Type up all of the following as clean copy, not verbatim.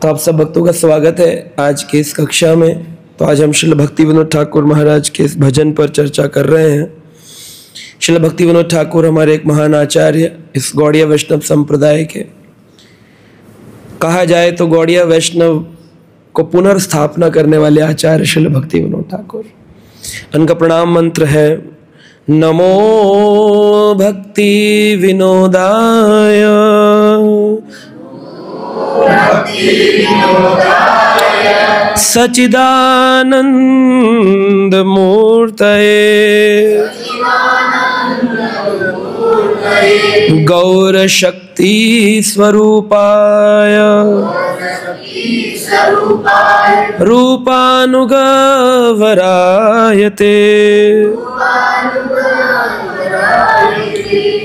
तो आप सब भक्तों का स्वागत है आज के इस कक्षा में। तो आज हम श्रील भक्ति विनोद ठाकुर महाराज के इस भजन पर चर्चा कर रहे हैं। श्रील भक्ति विनोद ठाकुर हमारे एक महान आचार्य, इस गौड़िया वैष्णव संप्रदाय के, कहा जाए तो गौड़िया वैष्णव को पुनर्स्थापना करने वाले आचार्य श्रील भक्ति विनोद ठाकुर। उनका प्रणाम मंत्र है नमो भक्ति विनोदाय सच्चिदानंद मूर्तये गौर शक्ति स्वरूपाय रूपानुगवरायते।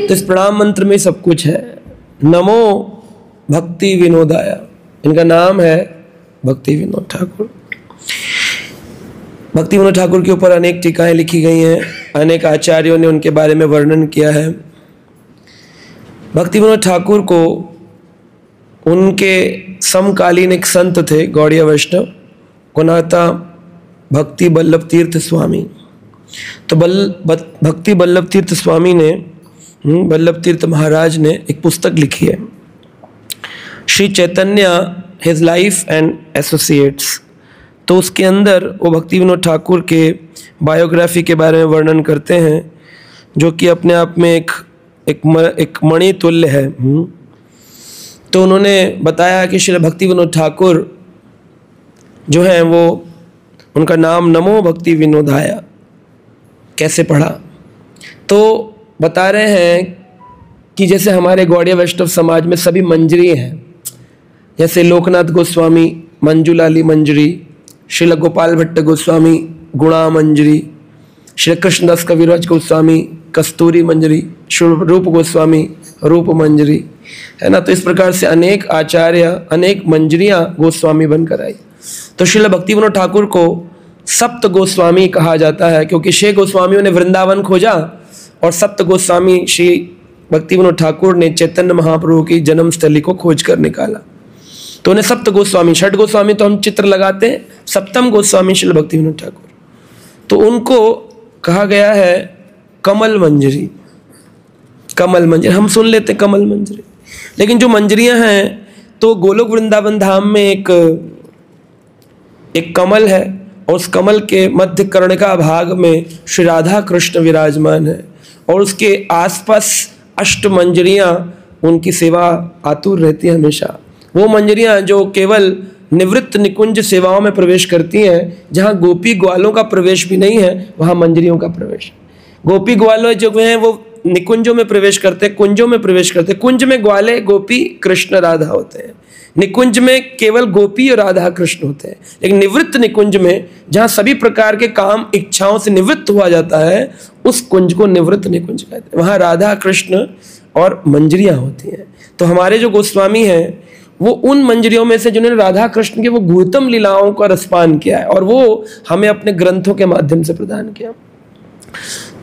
तो इस प्रणाम मंत्र में सब कुछ है। नमो भक्ति विनोदाय, इनका नाम है भक्ति विनोद ठाकुर। भक्ति विनोद ठाकुर के ऊपर अनेक टीकाएं लिखी गई हैं, अनेक आचार्यों ने उनके बारे में वर्णन किया है। भक्ति विनोद ठाकुर को उनके समकालीन एक संत थे गौड़िया वैष्णव, गुनाता भक्ति बल्लभ तीर्थ स्वामी। तो भक्ति बल्लभ तीर्थ स्वामी ने, बल्लभ तीर्थ महाराज ने एक पुस्तक लिखी है, Shri Chaitanya his life and associates. तो उसके अंदर वो भक्ति विनोद ठाकुर के बायोग्राफी के बारे में वर्णन करते हैं, जो कि अपने आप में एक मणि तुल्य है। तो उन्होंने बताया कि श्री भक्ति विनोद ठाकुर जो है वो, उनका नाम नमो भक्ति विनोदाय कैसे पढ़ा। तो बता रहे हैं कि जैसे हमारे गौड़िया वैष्णव समाज में सभी मंजरी हैं, जैसे लोकनाथ गोस्वामी मंजूलाली मंजरी, श्रील गोपाल भट्ट गोस्वामी गुणा मंजरी, श्री कृष्णदास कविराज गोस्वामी कस्तूरी मंजरी, श्री रूप गोस्वामी रूप मंजरी, है ना। तो इस प्रकार से अनेक आचार्य, अनेक मंजरियां गोस्वामी बनकर आई। तो श्रील भक्ति विनोद ठाकुर को सप्त गोस्वामी कहा जाता है, क्योंकि 6 गोस्वामियों ने वृंदावन खोजा और सप्त गोस्वामी श्री भक्ति विनोद ठाकुर ने चैतन्य महाप्रभु की जन्मस्थली को खोज कर निकाला। तो उन्हें सप्त गोस्वामी, 6 गोस्वामी तो हम चित्र लगाते हैं, सप्तम गोस्वामी श्रील भक्ति विनोद ठाकुर। तो उनको कहा गया है कमल मंजरी। कमल मंजरी हम सुन लेते हैं, कमल मंजरी, लेकिन जो मंजरियां हैं तो गोलोक वृंदावन धाम में एक कमल है, और उस कमल के मध्य कर्णिका भाग में श्री राधा कृष्ण विराजमान है, और उसके आसपास अष्ट मंजरियां उनकी सेवा आतुर रहती है हमेशा। वो मंजरियां जो केवल निवृत्त निकुंज सेवाओं में प्रवेश करती हैं, जहाँ गोपी ग्वालों का प्रवेश भी नहीं है, वहाँ मंजरियों का प्रवेश। गोपी ग्वालों जो हैं वो निकुंजों में प्रवेश करते हैं, कुंजों में प्रवेश करते हैं। कुंज में ग्वाले गोपी कृष्ण राधा होते हैं, निकुंज में केवल गोपी और राधा कृष्ण होते हैं। लेकिन निवृत्त निकुंज में, जहाँ सभी प्रकार के काम इच्छाओं से निवृत्त हुआ जाता है, उस कुंज को निवृत्त निकुंज कहते हैं। वहाँ राधा कृष्ण और मंजरियाँ होती हैं। तो हमारे जो गोस्वामी हैं वो उन मंजरियों में से जिन्होंने राधा कृष्ण के वो गुरुतम लीलाओं का रसपान किया है, और वो हमें अपने ग्रंथों के माध्यम से प्रदान किया।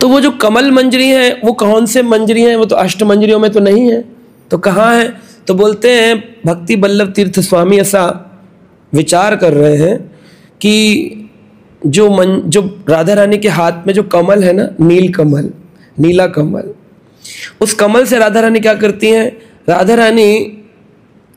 तो वो जो कमल मंजरी है वो कौन से मंजरी हैं? वो तो अष्ट मंजरियों में तो नहीं है। तो कहाँ है? तो बोलते हैं भक्ति बल्लभ तीर्थ स्वामी ऐसा विचार कर रहे हैं कि जो राधा रानी के हाथ में जो कमल है ना, नील कमल, नीला कमल, उस कमल से राधा रानी क्या करती हैं? राधा रानी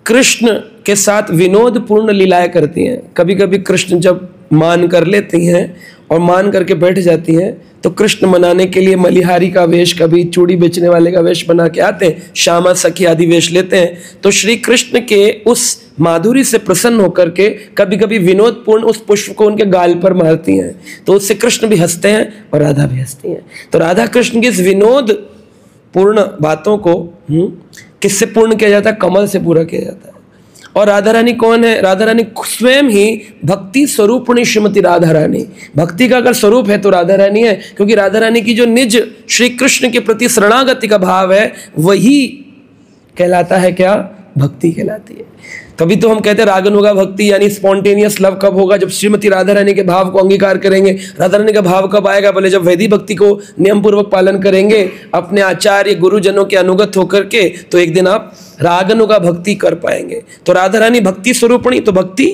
कृष्ण के साथ विनोदपूर्ण लीलाएं करती हैं। कभी कभी कृष्ण जब मान कर लेती हैं और मान करके बैठ जाती हैं, तो कृष्ण मनाने के लिए मलिहारी का वेश, कभी चूड़ी बेचने वाले का वेश बना के आते हैं, श्यामा सखी आदि वेश लेते हैं। तो श्री कृष्ण के उस माधुरी से प्रसन्न होकर के कभी कभी विनोदपूर्ण उस पुष्प को उनके गाल पर मारती हैं, तो उससे कृष्ण भी हंसते हैं और राधा भी हंसती हैं। तो राधा कृष्ण की इस विनोद पूर्ण बातों को किससे पूर्ण किया जाता है? कमल से पूरा किया जाता है। और राधा रानी कौन है? राधा रानी स्वयं ही भक्ति स्वरूपणी श्रीमती राधा रानी। भक्ति का अगर स्वरूप है तो राधा रानी है, क्योंकि राधा रानी की जो निज श्री कृष्ण के प्रति शरणागति का भाव है, वही कहलाता है क्या? भक्ति कहलाती है। तभी तो हम कहते हैं रागानुगा भक्ति यानी स्पॉन्टेनियस लव कब होगा, जब श्रीमती राधा रानी के भाव को अंगीकार करेंगे। राधा रानी का भाव कब आएगा, बोले जब वैदिक भक्ति को नियम पूर्वक पालन करेंगे, अपने आचार्य गुरुजनों के अनुगत होकर के, तो एक दिन आप रागानुगा भक्ति कर पाएंगे। तो राधा रानी भक्ति स्वरूपणी, तो भक्ति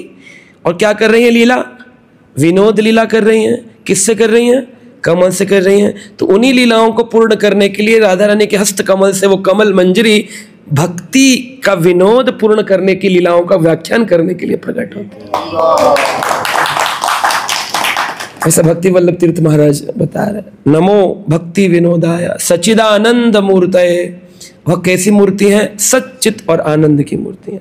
और क्या कर रही है, लीला, विनोद लीला कर रही हैं। किससे कर रही हैं, कमल से कर रही हैं। तो उन्हीं लीलाओं को पूर्ण करने के लिए राधा रानी के हस्त कमल से वो कमल मंजरी भक्ति का विनोद पूर्ण करने की, लीलाओं का व्याख्यान करने के लिए प्रकट होती है। ऐसा भक्ति वल्लभ तीर्थ महाराज बता रहे। नमो भक्ति विनोदाय सच्चिदानंद मूर्तये। वह कैसी मूर्ति है, सच्चित और आनंद की मूर्ति है।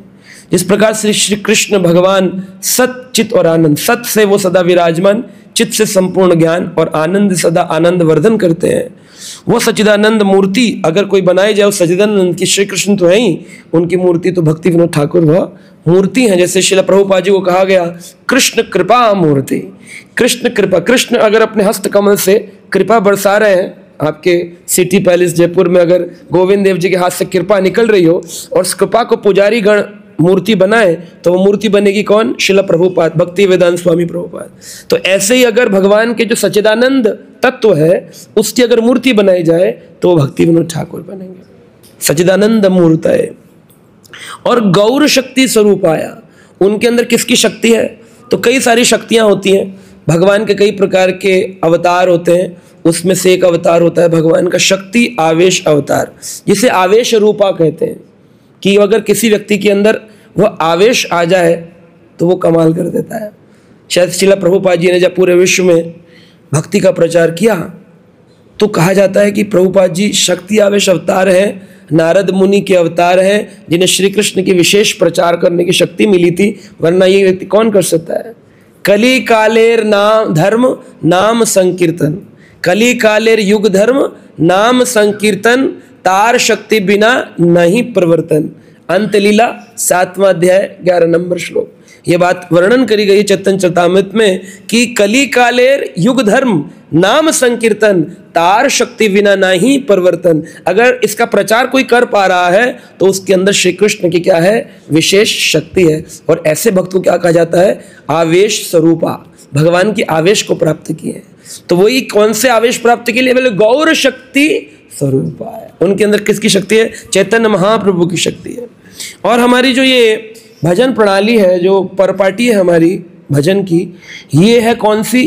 जिस प्रकार से श्री कृष्ण भगवान सच्चित और आनंद, सत से वो सदा विराजमान, चित्त से संपूर्ण ज्ञान और आनंद सदा आनंद वर्धन करते हैं। वो सच्चिदानंद मूर्ति अगर कोई बनाई जाए, सच्चिदानंद की, श्री कृष्ण तो है ही, उनकी मूर्ति तो भक्ति विनोद ठाकुर वह मूर्ति है। जैसे श्रील प्रभुपाद जी को कहा गया कृष्ण कृपा मूर्ति, कृष्ण कृपा। कृष्ण अगर अपने हस्त कमल से कृपा बरसा रहे हैं, आपके सिटी पैलेस जयपुर में अगर गोविंद देव जी के हाथ से कृपा निकल रही हो और उस कृपा को पुजारी गण मूर्ति बनाए, तो वो मूर्ति बनेगी कौन, श्रील प्रभुपाद, भक्ति वेदांत स्वामी प्रभुपाद। तो ऐसे ही अगर भगवान के जो सच्चिदानंद तत्व है उसकी अगर मूर्ति बनाई जाए तो वो भक्ति विनोद ठाकुर बनेंगे, सच्चिदानंद मूर्त है। और गौर शक्ति स्वरूप आया, उनके अंदर किसकी शक्ति है, तो कई सारी शक्तियां होती हैं। भगवान के कई प्रकार के अवतार होते हैं, उसमें से एक अवतार होता है भगवान का शक्ति आवेश अवतार, जिसे आवेश रूपा कहते हैं। कि अगर किसी व्यक्ति के अंदर वह आवेश आ जाए तो वो कमाल कर देता है। शायद श्रील प्रभुपाद जी ने जब पूरे विश्व में भक्ति का प्रचार किया तो कहा जाता है कि प्रभुपाद जी शक्ति आवेश अवतार है, नारद मुनि के अवतार हैं, जिन्हें श्री कृष्ण की विशेष प्रचार करने की शक्ति मिली थी, वरना ये व्यक्ति कौन कर सकता है। कली कालेर नाम धर्म नाम संकीर्तन, कली कालेर युग धर्म नाम संकीर्तन, तार शक्ति बिना नहीं प्रवर्तन। अंत लीला 7वां अध्याय 11 नंबर श्लोक। ये बात वर्णन करी गई चैतन्य चरितामृत में कि कली कालेर युग धर्म नाम संकीर्तन, तार शक्ति बिना नहीं प्रवर्तन। अगर इसका प्रचार कोई कर पा रहा है तो उसके अंदर श्री कृष्ण की क्या है, विशेष शक्ति है। और ऐसे भक्त को क्या कहा जाता है, आवेश स्वरूपा, भगवान की आवेश को प्राप्त किए। तो वही कौन से आवेश प्राप्त के लिए, बोले गौर शक्ति स्वरूप है। उनके अंदर किसकी शक्ति है, चैतन्य महाप्रभु की शक्ति है। और हमारी जो ये भजन प्रणाली है, जो परपाटी है हमारी भजन की, ये है कौन सी,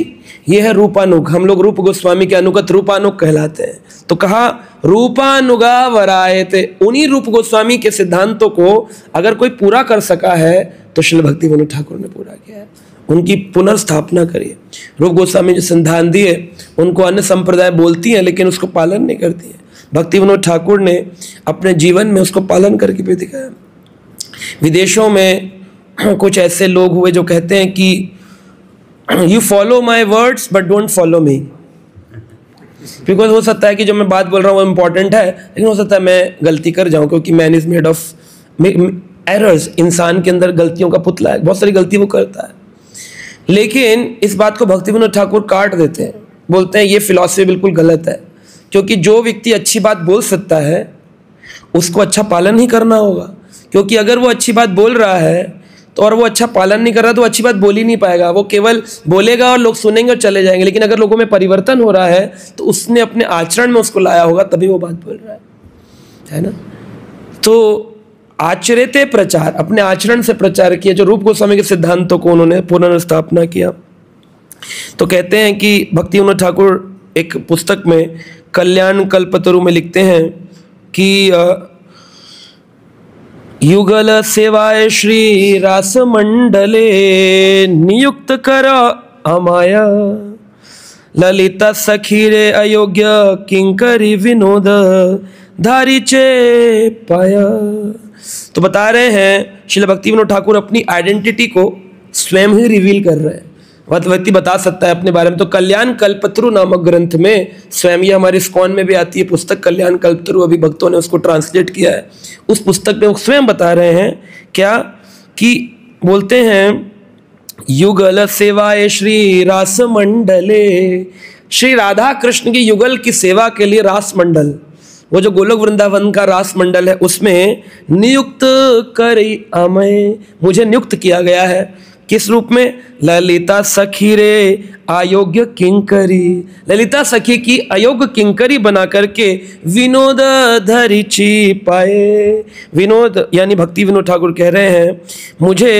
ये है रूपानुग। हम लोग रूप गोस्वामी के अनुगत रूपानुग कहलाते हैं। तो कहा रूपानुगा वरायते, उन्हीं रूप गोस्वामी के सिद्धांतों को अगर कोई पूरा कर सका है तो श्रील भक्ति विनोद ठाकुर ने पूरा किया है। उनकी पुनर्स्थापना करिए। रूप गोस्वामी जो सिद्धांत दिए उनको अन्य संप्रदाय बोलती हैं लेकिन उसको पालन नहीं करती है। भक्ति विनोद ठाकुर ने अपने जीवन में उसको पालन करके भी दिखाया। विदेशों में कुछ ऐसे लोग हुए जो कहते हैं कि you follow my words but don't follow me, because हो सकता है कि जो मैं बात बोल रहा हूँ वो इम्पोर्टेंट है, लेकिन हो सकता है मैं गलती कर जाऊँ, क्योंकि man is made of errors. इंसान के अंदर गलतियों का पुतला है, बहुत सारी गलती वो करता है। लेकिन इस बात को भक्ति विनोद ठाकुर काट देते हैं, बोलते हैं ये फिलॉसफी बिल्कुल गलत है, क्योंकि जो व्यक्ति अच्छी बात बोल सकता है उसको अच्छा पालन ही करना होगा। क्योंकि अगर वो अच्छी बात बोल रहा है तो और वो अच्छा पालन नहीं कर रहा तो अच्छी बात बोल ही नहीं पाएगा। वो केवल बोलेगा और लोग सुनेंगे और चले जाएंगे। लेकिन अगर लोगों में परिवर्तन हो रहा है तो उसने अपने आचरण में उसको लाया होगा, तभी वो बात बोल रहा है ना। तो आचरित प्रचार, अपने आचरण से प्रचार किया। जो रूप गोस्वामी के सिद्धांतों को उन्होंने पुनर्स्थापना किया। तो कहते हैं कि भक्ति विनोद ठाकुर एक पुस्तक में कल्याण कल्पतरु में लिखते हैं कि युगल सेवाय श्री रास मंडले नियुक्त कर अमाया, ललिता सखीरे अयोग्य किंकरी विनोद धारी चे पाया। तो बता रहे हैं श्रील भक्ति विनोद ठाकुर अपनी आइडेंटिटी को स्वयं ही रिवील कर रहे हैं। व्यक्ति बता सकता है अपने बारे में। तो कल्याण कल्पतरु नामक ग्रंथ में स्वयं, ये हमारे इस्कॉन में भी आती है पुस्तक कल्याण कल्पतरु, अभी भक्तों ने उसको ट्रांसलेट किया है। उस पुस्तक में वो स्वयं बता रहे हैं क्या, कि बोलते हैं युगल सेवाए श्री रास मंडले, श्री राधा कृष्ण की युगल की सेवा के लिए रास मंडल, वो जो गोलोक वृंदावन का रास मंडल है उसमें नियुक्त करी अमय, मुझे नियुक्त किया गया है। किस रूप में? ललिता सखी रे अयोग्य किंकरी, ललिता सखी की अयोग्य किंकरी बना करके विनोद धरि छिपाए। विनोद यानी भक्ति विनोद ठाकुर कह रहे हैं मुझे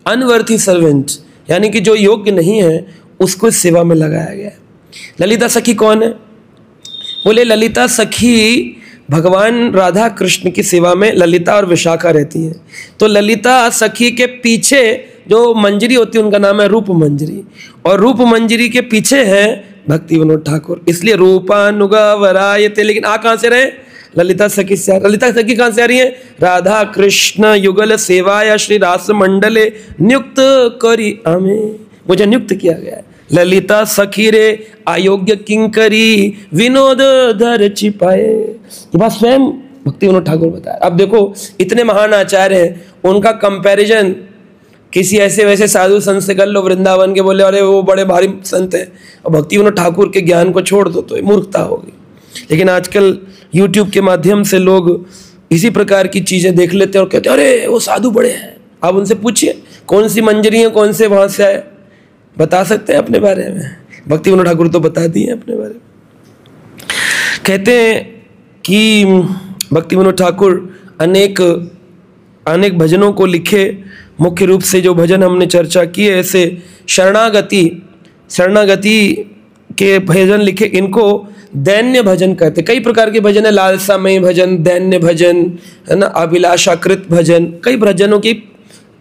अनवर्थी सर्वेंट यानी कि जो योग्य नहीं है उसको इस सेवा में लगाया गया है। ललिता सखी कौन है? बोले ललिता सखी भगवान राधा कृष्ण की सेवा में ललिता और विशाखा रहती हैं। तो ललिता सखी के पीछे जो मंजरी होती है उनका नाम है रूप मंजरी, और रूप मंजरी के पीछे है भक्ति विनोद ठाकुर, इसलिए रूपानुगा वरायते। लेकिन आ कहाँ से रहे? ललिता सखी से। ललिता सखी कहाँ से आ रही है? राधा कृष्ण युगल सेवाया श्री रास मंडले नियुक्त करी हमें, मुझे नियुक्त किया गया है। ललिता सखी रे अयोग्य किंकरी विनोद धर छिपाए, ये बात स्वयं भक्ति विनोद ठाकुर बताया। अब देखो इतने महान आचार्य हैं, उनका कंपैरिजन किसी ऐसे वैसे साधु संत से कर लो वृंदावन के, बोले अरे वो बड़े भारी संत हैं, और भक्ति विनोद ठाकुर के ज्ञान को छोड़ दो तो ये मूर्खता होगी। लेकिन आजकल YouTube के माध्यम से लोग इसी प्रकार की चीज़ें देख लेते हैं और कहते हैं अरे वो साधु बड़े हैं। आप उनसे पूछिए कौन सी मंजरी है, कौन से वहाँ से आए, बता सकते हैं अपने बारे में। भक्ति विनोद ठाकुर तो बता दिए अपने बारे में। कहते हैं कि भक्ति विनोद ठाकुर अनेक भजनों को लिखे। मुख्य रूप से जो भजन हमने चर्चा किए ऐसे शरणागति के भजन लिखे, इनको दैन्य भजन कहते। कई प्रकार के भजन है, लालसामय भजन, दैन्य भजन है ना, अभिलाषाकृत भजन, कई भजनों की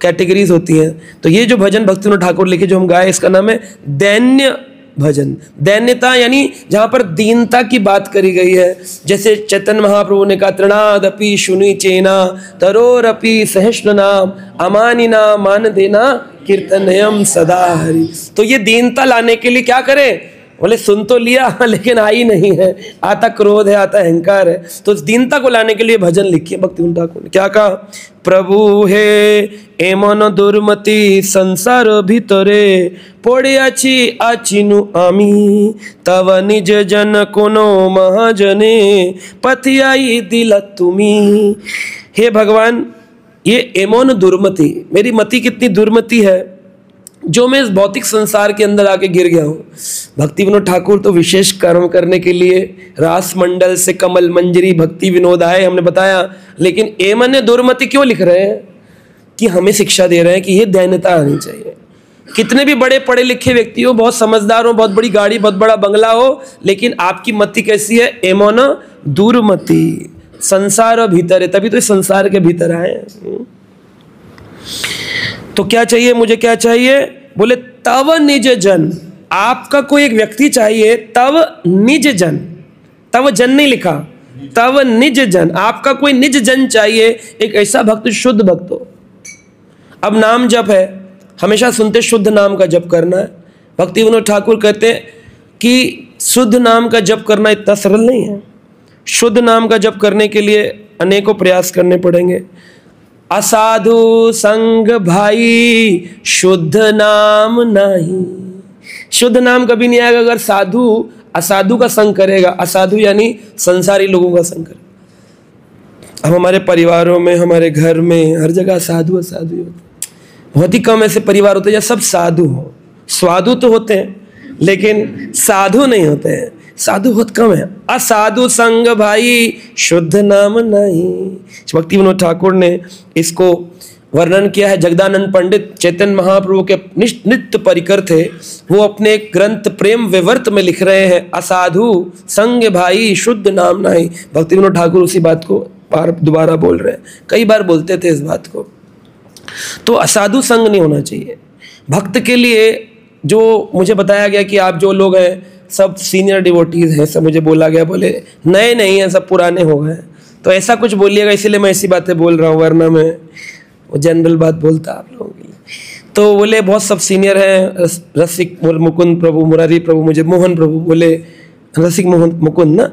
कैटेगरीज होती हैं। तो ये जो भजन भक्ति विनोद ठाकुर लिखे जो हम गाए, इसका नाम है दैन्य भजन। दैन्यता यानी जहाँ पर दीनता की बात करी गई है। जैसे चैतन्य महाप्रभु ने कहा तृणादपि शुनि चेना तरोरपि सहिष्णु नाम अमानिना मान देना कीर्तनयम सदा हरि। तो ये दीनता लाने के लिए क्या करें? बोले सुन तो लिया लेकिन आई नहीं है, आता क्रोध है, आता अहंकार है। तो इस दीनता को लाने के लिए भजन लिखिए भक्ति विनोद ठाकुर ने। क्या कहा? प्रभु हे एमन दुर्मति संसार भीतरे पड़ियाछि आचिनु आमी तव निज जन कोनो महाजने पथियाई दिल तुमी। हे भगवान ये एमन दुर्मति, मेरी मति कितनी दुर्मति है जो मैं इस भौतिक संसार के अंदर आके गिर गया हूँ। भक्ति विनोद ठाकुर तो विशेष कर्म करने के लिए रास मंडल से कमल मंजरी भक्ति विनोद आए, हमने बताया। लेकिन एमन दुर्मति क्यों लिख रहे हैं? कि हमें शिक्षा दे रहे हैं कि ये दैन्यता आनी चाहिए। कितने भी बड़े पढ़े लिखे व्यक्ति हो, बहुत समझदार हो, बहुत बड़ी गाड़ी, बहुत बड़ा बंगला हो, लेकिन आपकी मति कैसी है? एमन दुर्मति, संसार भीतर है, तभी तो इस संसार के भीतर आए। तो क्या चाहिए मुझे? क्या चाहिए? बोले तव निज जन, आपका कोई एक व्यक्ति चाहिए। तव निज जन, तव जन नहीं लिखा, तव निज जन, आपका कोई निज जन चाहिए। एक ऐसा भक्त, शुद्ध भक्त हो। अब नाम जप है, हमेशा सुनते शुद्ध नाम का जप करना है। भक्ति विनोद ठाकुर कहते हैं कि शुद्ध नाम का जप करना इतना सरल नहीं है। शुद्ध नाम का जप करने के लिए अनेकों प्रयास करने पड़ेंगे। असाधु संग भाई शुद्ध नाम नहीं, शुद्ध नाम कभी नहीं आएगा अगर साधु असाधु का संग करेगा। असाधु यानी संसारी लोगों का संग करेगा। अब हमारे परिवारों में, हमारे घर में, हर जगह साधु असाधु होते, बहुत ही कम ऐसे परिवार होते हैं जहाँ सब साधु हो। स्वाधु तो होते हैं लेकिन साधु नहीं होते हैं, साधु बहुत कम है। असाधु संग भाई शुद्ध नाम नहीं। भक्ति विनोद ठाकुर ने इसको वर्णन किया है। जगदानंद पंडित चैतन्य महाप्रभु के नित्य परिकर थे, वो अपने ग्रंथ प्रेम विवर्त में लिख रहे हैं असाधु संग भाई शुद्ध नाम नहीं। भक्ति विनोद ठाकुर उसी बात को दोबारा बोल रहे हैं, कई बार बोलते थे इस बात को। तो असाधु संग नहीं होना चाहिए भक्त के लिए। जो मुझे बताया गया कि आप जो लोग हैं सब सीनियर डिवोटीज हैं, सब मुझे बोला गया, बोले नए नहीं हैं, सब पुराने हो गए। तो ऐसा कुछ बोलिएगा, इसीलिए मैं ऐसी बातें बोल रहा हूँ, वरना मैं वो जनरल बात बोलता आप लोगों के लिए। तो बोले बहुत सब सीनियर हैं, रसिक मुकुंद प्रभु, मुरारी प्रभु, मुझे मोहन प्रभु बोले, रसिक मोहन मुकुंद ना,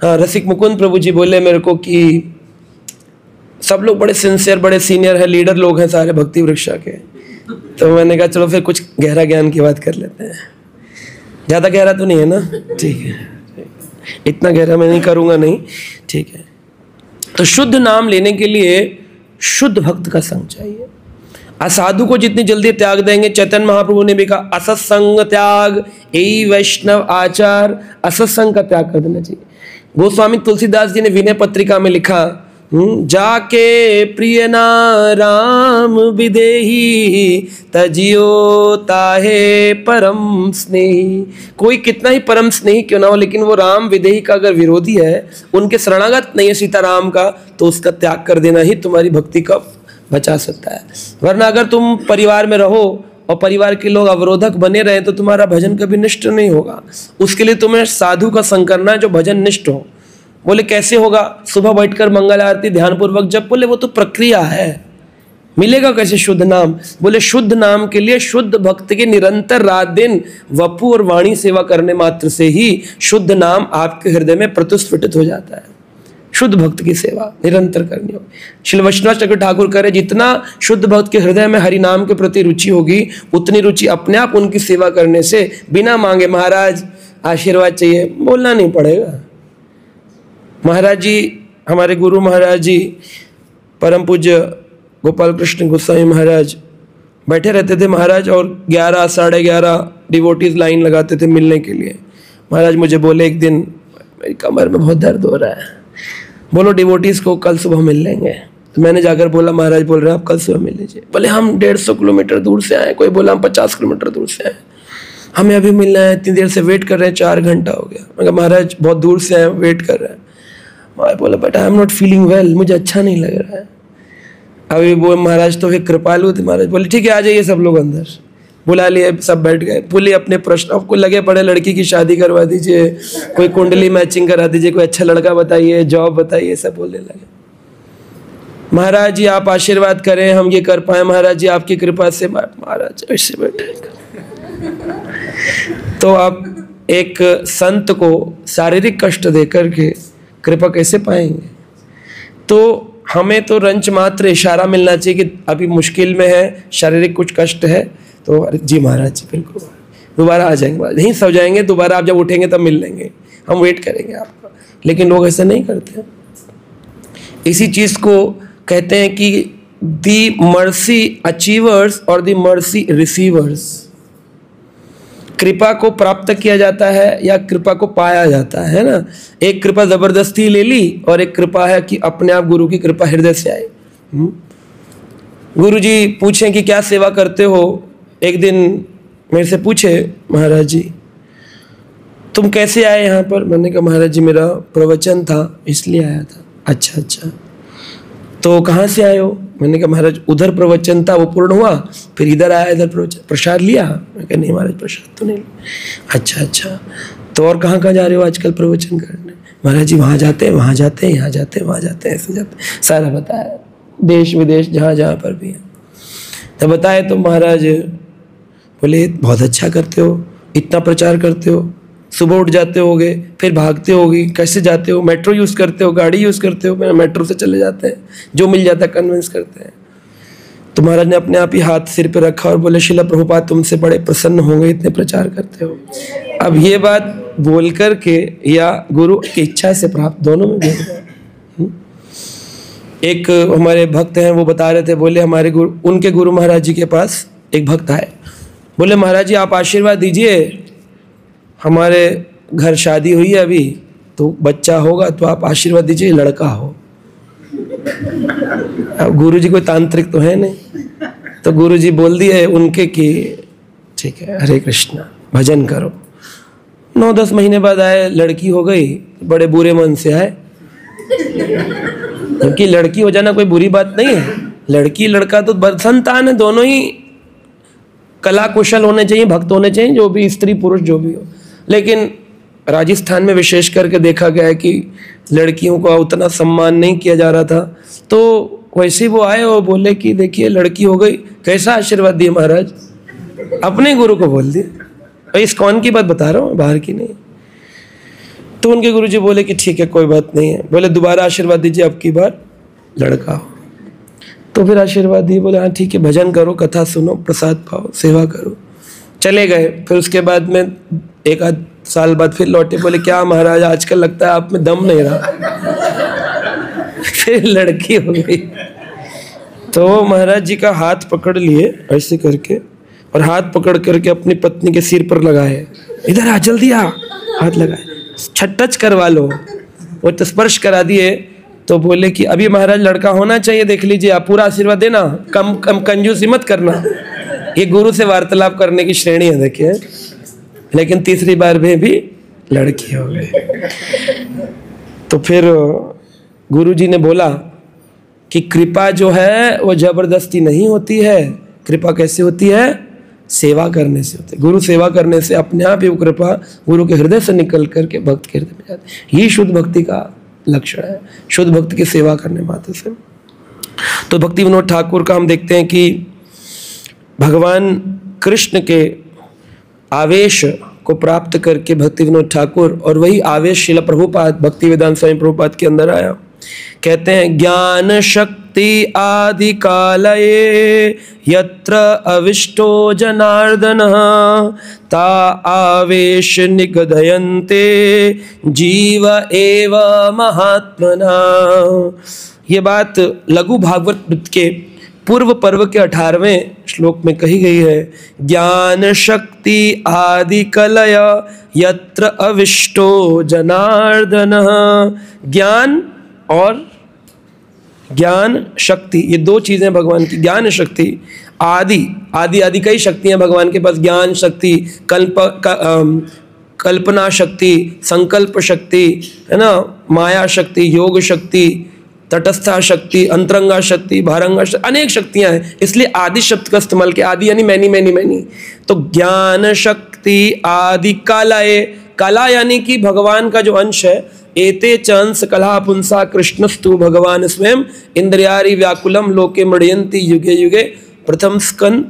हाँ रसिक मुकुंद प्रभु जी बोले मेरे को कि सब लोग बड़े सिंसियर, बड़े सीनियर हैं, लीडर लोग हैं सारे भक्ति वृक्षा के। तो मैंने कहा चलो फिर कुछ गहरा ज्ञान की बात कर लेते हैं। ज़्यादा गहरा तो नहीं है ना? ठीक है। इतना गहरा मैं नहीं करूँगा, नहीं, ठीक है। तो शुद्ध नाम लेने के लिए शुद्ध भक्त का संग चाहिए। असाधु को जितनी जल्दी त्याग देंगे, चैतन्य महाप्रभु ने भी कहा असत्संग त्याग यही वैष्णव आचार, असत्संग का त्याग कर देना चाहिए। गोस्वामी तुलसीदास जी ने विनय पत्रिका में लिखा, जाके प्रिय नाम विदेही तजियो ताहे परम स्नेही। कोई कितना ही परम स्नेही क्यों ना हो, लेकिन वो राम विदेही का अगर विरोधी है, उनके शरणागत नहीं है सीताराम का, तो उसका त्याग कर देना ही तुम्हारी भक्ति का बचा सकता है। वरना अगर तुम परिवार में रहो और परिवार के लोग अवरोधक बने रहे तो तुम्हारा भजन कभी निष्ठ नहीं होगा। उसके लिए तुम्हें साधु का संग करना है जो भजन निष्ठ हो। बोले कैसे होगा? सुबह बैठकर मंगल आरती ध्यानपूर्वक जब, बोले वो तो प्रक्रिया है, मिलेगा कैसे शुद्ध नाम? बोले शुद्ध नाम के लिए शुद्ध भक्त के निरंतर रात दिन वपु और वाणी सेवा करने मात्र से ही शुद्ध नाम आपके हृदय में प्रतिस्फुटित हो जाता है। शुद्ध भक्त की सेवा निरंतर करनी होगी। श्री वैष्णव चक्र ठाकुर करे, जितना शुद्ध भक्त के हृदय में हरि नाम के प्रति रुचि होगी, उतनी रुचि अपने आप उनकी सेवा करने से बिना मांगे, महाराज आशीर्वाद चाहिए, बोलना नहीं पड़ेगा। महाराज जी, हमारे गुरु महाराज जी परम पूज्य गोपाल कृष्ण गोस्वामी महाराज बैठे रहते थे महाराज, और 11 साढ़े 11 डिवोटीज लाइन लगाते थे मिलने के लिए। महाराज मुझे बोले एक दिन, मेरी कमर में बहुत दर्द हो रहा है, बोलो डिवोटीज को कल सुबह मिल लेंगे। तो मैंने जाकर बोला, महाराज बोल रहे हैं आप कल सुबह मिल लीजिए। बोले हम 150 किलोमीटर दूर से आए, कोई बोला हम 50 किलोमीटर दूर से आए, हमें अभी मिलना है, इतनी देर से वेट कर रहे हैं, 4 घंटा हो गया। मैं कहा महाराज बहुत दूर से आए, वेट कर रहे हैं। महाराज बोला but I am not feeling well, मुझे अच्छा नहीं लग रहा है। अभी वो महाराज तो फिर कृपालु थे, महाराज बोले ठीक है आ जाइए सब लोग अंदर। बुला लिए, सब बैठ गए, बोले अपने प्रश्न आपको लगे पड़े, लड़की की शादी करवा दीजिए, कोई कुंडली मैचिंग करा दीजिए, कोई अच्छा लड़का बताइए, जॉब बताइए, सब बोलने लगे। महाराज जी आप आशीर्वाद करें हम ये कर पाए, महाराज जी आपकी कृपा से। महाराज ऐसे बैठे। तो आप एक संत को शारीरिक कष्ट देकर के कृपा कैसे पाएंगे? तो हमें तो रंच मात्र इशारा मिलना चाहिए कि अभी मुश्किल में है, शारीरिक कुछ कष्ट है, तो अरे जी महाराज जी बिल्कुल दोबारा आ जाएंगे, नहीं सो जाएंगे, दोबारा आप जब उठेंगे तब मिल लेंगे, हम वेट करेंगे आपका। लेकिन लोग ऐसा नहीं करते। इसी चीज को कहते हैं कि दी मर्सी अचीवर्स और दी मर्सी रिसीवर्स। कृपा को प्राप्त किया जाता है या कृपा को पाया जाता है ना। एक कृपा जबरदस्ती ले ली और एक कृपा है कि अपने आप गुरु की कृपा हृदय से आए। गुरु जी पूछें कि क्या सेवा करते हो? एक दिन मेरे से पूछे महाराज जी तुम कैसे आए यहाँ पर? मैंने कहा महाराज जी मेरा प्रवचन था इसलिए आया था। अच्छा अच्छा, तो कहाँ से आए हो? मैंने कहा महाराज उधर प्रवचन था वो पूर्ण हुआ, फिर इधर आया, इधर प्रवचन। प्रसाद लिया? मैं कहा नहीं महाराज प्रसाद तो नहीं। अच्छा अच्छा, तो और कहाँ कहाँ जा रहे हो आजकल प्रवचन करने? महाराज जी वहाँ जाते हैं, वहाँ जाते हैं, यहाँ जाते हैं, वहाँ जाते हैं, ऐसे जाते हैं, सारा बताया, देश विदेश जहाँ जहाँ पर भी है। तो बताए तो महाराज बोले बहुत अच्छा करते हो, इतना प्रचार करते हो, सुबह उठ जाते होगे, फिर भागते होगी, कैसे जाते हो? मेट्रो यूज़ करते हो, गाड़ी यूज़ करते हो? मैं मेट्रो से चले जाते हैं, जो मिल जाता है कन्विंस करते हैं। तो महाराज ने अपने आप ही हाथ सिर पे रखा और बोले शिला प्रभुपाद तुमसे बड़े प्रसन्न होंगे, इतने प्रचार करते हो। अब ये बात बोल कर के या गुरु की इच्छा से प्राप्त, दोनों में भेद है। एक हमारे भक्त हैं वो बता रहे थे, बोले हमारे गुरु, उनके गुरु महाराज जी के पास एक भक्त आए, बोले महाराज जी आप आशीर्वाद दीजिए, हमारे घर शादी हुई है अभी, तो बच्चा होगा तो आप आशीर्वाद दीजिए लड़का हो। अब गुरु जी कोई तांत्रिक तो है नहीं, तो गुरु जी बोल दिए उनके कि ठीक है हरे कृष्णा भजन करो। 9-10 महीने बाद आए, लड़की हो गई, बड़े बुरे मन से आए, क्योंकि लड़की हो जाना कोई बुरी बात नहीं है। लड़की लड़का तो संतान है, दोनों ही कला कुशल होने चाहिए, भक्त होने चाहिए, जो भी स्त्री पुरुष जो भी हो। लेकिन राजस्थान में विशेष करके देखा गया है कि लड़कियों का उतना सम्मान नहीं किया जा रहा था। तो वैसे ही वो आए और बोले कि देखिए लड़की हो गई, कैसा आशीर्वाद दिए महाराज? अपने गुरु को बोल दिए। इस्कॉन की बात बता रहा हूँ, बाहर की नहीं। तो उनके गुरु जी बोले कि ठीक है कोई बात नहीं है, बोले दोबारा आशीर्वाद दीजिए, अब की बार लड़का हो। तो फिर आशीर्वाद दिए, बोले हाँ ठीक है भजन करो, कथा सुनो, प्रसाद पाओ, सेवा करो। चले गए। फिर उसके बाद में एक आध साल बाद फिर लौटे, बोले क्या महाराज आजकल लगता है आप में दम नहीं रहा। फिर लड़की हो गई। तो महाराज जी का हाथ पकड़ लिए ऐसे करके, और हाथ पकड़ करके अपनी पत्नी के सिर पर लगाए, इधर आ जल्दी आ, हाथ लगाए, टच करवा लो। वो तो स्पर्श करा दिए। तो बोले कि अभी महाराज लड़का होना चाहिए, देख लीजिए आप, पूरा आशीर्वाद देना, कम कम कंजूसी मत करना। ये गुरु से वार्तालाप करने की श्रेणी है देखिए। लेकिन तीसरी बार में भी लड़की हो गई। तो फिर गुरु जी ने बोला कि कृपा जो है वो जबरदस्ती नहीं होती है। कृपा कैसे होती है? सेवा करने से होती है। गुरु सेवा करने से अपने आप ही वो कृपा गुरु के हृदय से निकल करके भक्त के हृदय में जाती है। यही शुद्ध भक्ति का लक्षण है, शुद्ध भक्त की सेवा करने मात्र से। तो भक्ति विनोद ठाकुर का हम देखते हैं कि भगवान कृष्ण के आवेश को प्राप्त करके भक्ति विनोद ठाकुर, और वही आवेश शिला प्रभुपाद भक्ति वेदांत स्वामी प्रभुपाद के अंदर आया। कहते हैं ज्ञान शक्ति आदि कालये यत्र अविष्टो जनार्दन ता आवेश निगदयन्ते जीव एव महात्मना। ये बात लघु भागवत के पूर्व पर्व के 18वें श्लोक में कही गई है। ज्ञान शक्ति आदि कलय यत्र अविष्टो जनार्दन। ज्ञान और ज्ञान शक्ति, ये दो चीजें भगवान की। ज्ञान शक्ति आदि आदि आदि कई शक्तियां भगवान के पास। ज्ञान शक्ति, कल्पना शक्ति, संकल्प शक्ति, है ना, माया शक्ति, योग शक्ति, तटस्था शक्ति, अंतरंगा शक्ति, भारंगा शक्ति, अनेक शक्तियां हैं। इसलिए आदि शब्द का इस्तेमाल किया। आदि यानी मैनी मैनी मैनी। तो ज्ञान शक्ति आदि कालाए, कला यानी कि भगवान का जो अंश है। एते च अंश कला पुंसा कृष्णस्तु भगवान स्वयं इंद्रियारि व्याकुलम लोके मृडयन्ति युगे युगे। प्रथम स्कंद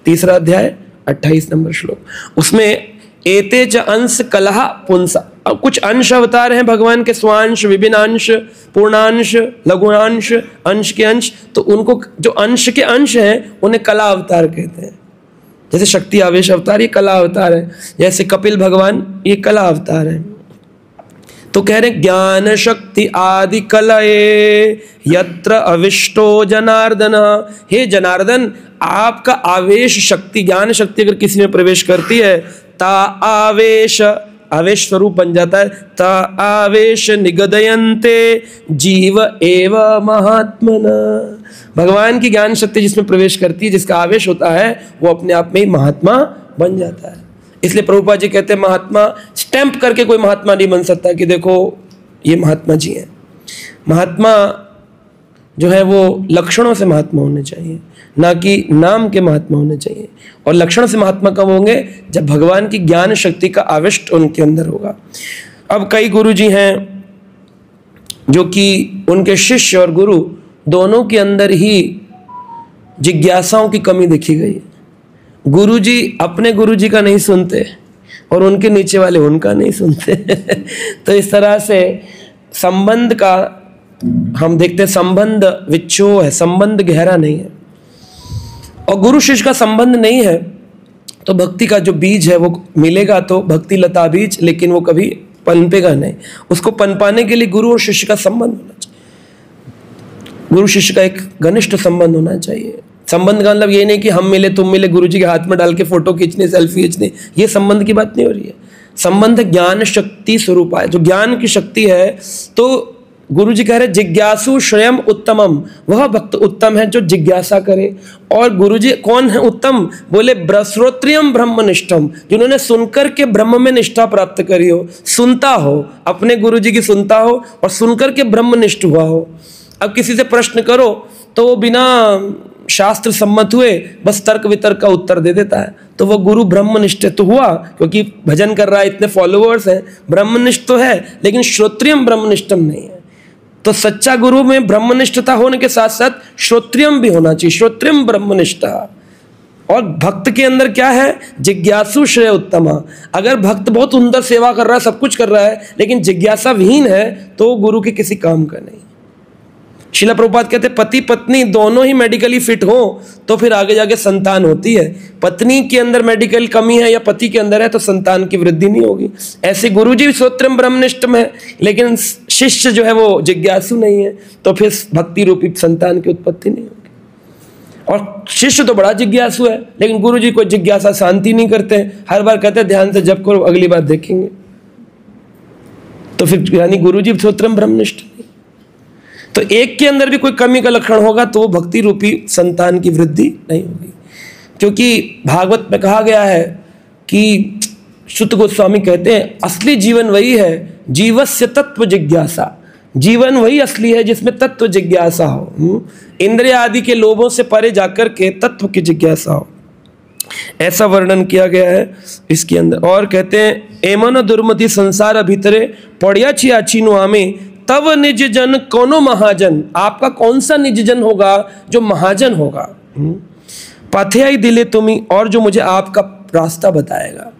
3 अध्याय 28 नंबर श्लोक। उसमें एते च अंश कलह पुंसा, अब कुछ अंश अवतार हैं भगवान के, स्वांश, विभिन्न अंश, पूर्णांश, लघुअंश, अंश के अंश। तो उनको जो अंश के अंश हैं उन्हें कला अवतार कहते हैं। जैसे शक्ति आवेश अवतार ये कला अवतार है, जैसे कपिल भगवान ये कला अवतार है। तो कह रहे ज्ञान शक्ति आदि कलये यत्र अविष्टो जनार्दन। हे जनार्दन, आपका आवेश शक्ति, ज्ञान शक्ति अगर किसी में प्रवेश करती है, ता आवेश, आवेश स्वरूप बन जाता है। ता आवेश निगदयन्ते जीव एव महात्मना। भगवान की ज्ञान शक्ति जिसमें प्रवेश करती है, जिसका आवेश होता है, वो अपने आप में ही महात्मा बन जाता है। इसलिए प्रभुपाद जी कहते हैं महात्मा स्टैंप करके कोई महात्मा नहीं बन सकता कि देखो ये महात्मा जी हैं। महात्मा जो है वो लक्षणों से महात्मा होने चाहिए, ना कि नाम के महात्मा होने चाहिए। और लक्षण से महात्मा कब होंगे? जब भगवान की ज्ञान शक्ति का आविष्ट उनके अंदर होगा। अब कई गुरु जी हैं जो कि उनके शिष्य और गुरु दोनों के अंदर ही जिज्ञासाओं की कमी देखी गई है। गुरुजी अपने गुरुजी का नहीं सुनते और उनके नीचे वाले उनका नहीं सुनते। तो इस तरह से संबंध का हम देखते हैं, संबंध विच्छोह है, संबंध गहरा नहीं है। और गुरु शिष्य का संबंध नहीं है तो भक्ति का जो बीज है वो मिलेगा तो भक्ति लता बीज, लेकिन वो कभी पनपेगा नहीं। उसको पनपाने के लिए गुरु और शिष्य का संबंध होना चाहिए। गुरु शिष्य का एक घनिष्ठ संबंध होना चाहिए। संबंध का मतलब ये नहीं कि हम मिले तुम मिले, गुरु जी के हाथ में डाल के फोटो खींचने, सेल्फी खींचने, ये संबंध की बात नहीं हो रही है। संबंध ज्ञान शक्ति स्वरूप है, जो ज्ञान की शक्ति है। तो गुरु जी कह रहे जिज्ञासु श्रेयम उत्तमम, वह भक्त उत्तम है जो जिज्ञासा करे। और गुरु जी कौन है उत्तम? बोले श्रोत्रियम ब्रह्मनिष्ठम, जिन्होंने सुनकर के ब्रह्म में निष्ठा प्राप्त करी हो, सुनता हो, अपने गुरु जी की सुनता हो और सुनकर के ब्रह्मनिष्ठ हुआ हो। अब किसी से प्रश्न करो तो वो बिना शास्त्र सम्मत हुए बस तर्क वितर्क का उत्तर दे देता है, तो वो गुरु ब्रह्मनिष्ठ तो हुआ, क्योंकि भजन कर रहा है, इतने फॉलोअर्स हैं, ब्रह्मनिष्ठ तो है, लेकिन श्रोत्रियम ब्रह्मनिष्ठम नहीं है। तो सच्चा गुरु में ब्रह्मनिष्ठता होने के साथ साथ श्रोत्रियम भी होना चाहिए, श्रोत्रियम ब्रह्मनिष्ठा। और भक्त के अंदर क्या है? जिज्ञासु श्रेय उत्तमा। अगर भक्त बहुत सुंदर सेवा कर रहा है, सब कुछ कर रहा है, लेकिन जिज्ञासा विहीन है तो गुरु के किसी काम का नहीं। शिला प्रभुपाद कहते पति पत्नी दोनों ही मेडिकली फिट हो तो फिर आगे जाके संतान होती है। पत्नी के अंदर मेडिकल कमी है या पति के अंदर है तो संतान की वृद्धि नहीं होगी। ऐसे गुरुजी श्रोत्रम ब्रह्मनिष्ठ में, लेकिन शिष्य जो है वो जिज्ञासु नहीं है, तो फिर भक्ति रूपी संतान की उत्पत्ति नहीं होगी। और शिष्य तो बड़ा जिज्ञासु है, लेकिन गुरुजी को जिज्ञासा शांति नहीं करते, हर बार कहते हैं ध्यान से जप करो, अगली बार देखेंगे। तो फिर यानी गुरुजी श्रोत्रम ब्रह्मनिष्ठ। तो एक के अंदर भी कोई कमी का लक्षण होगा तो वो भक्ति रूपी संतान की वृद्धि नहीं होगी। क्योंकि भागवत में कहा गया है कि शुद्ध गोस्वामी कहते हैं असली जीवन वही है जीवस्य तत्व जिज्ञासा। जीवन वही असली है जिसमें तत्व जिज्ञासा हो, इंद्रिय आदि के लोभों से परे जाकर के तत्व की जिज्ञासा हो, ऐसा वर्णन किया गया है इसके अंदर। और कहते हैं एमन दुर्मति संसार भीतरे पड़िया छिया छीनु आमे तब निज जन कोनो महाजन। आपका कौन सा निज जन होगा जो महाजन होगा, पाथेयाई दिले तुम्ही, और जो मुझे आपका रास्ता बताएगा।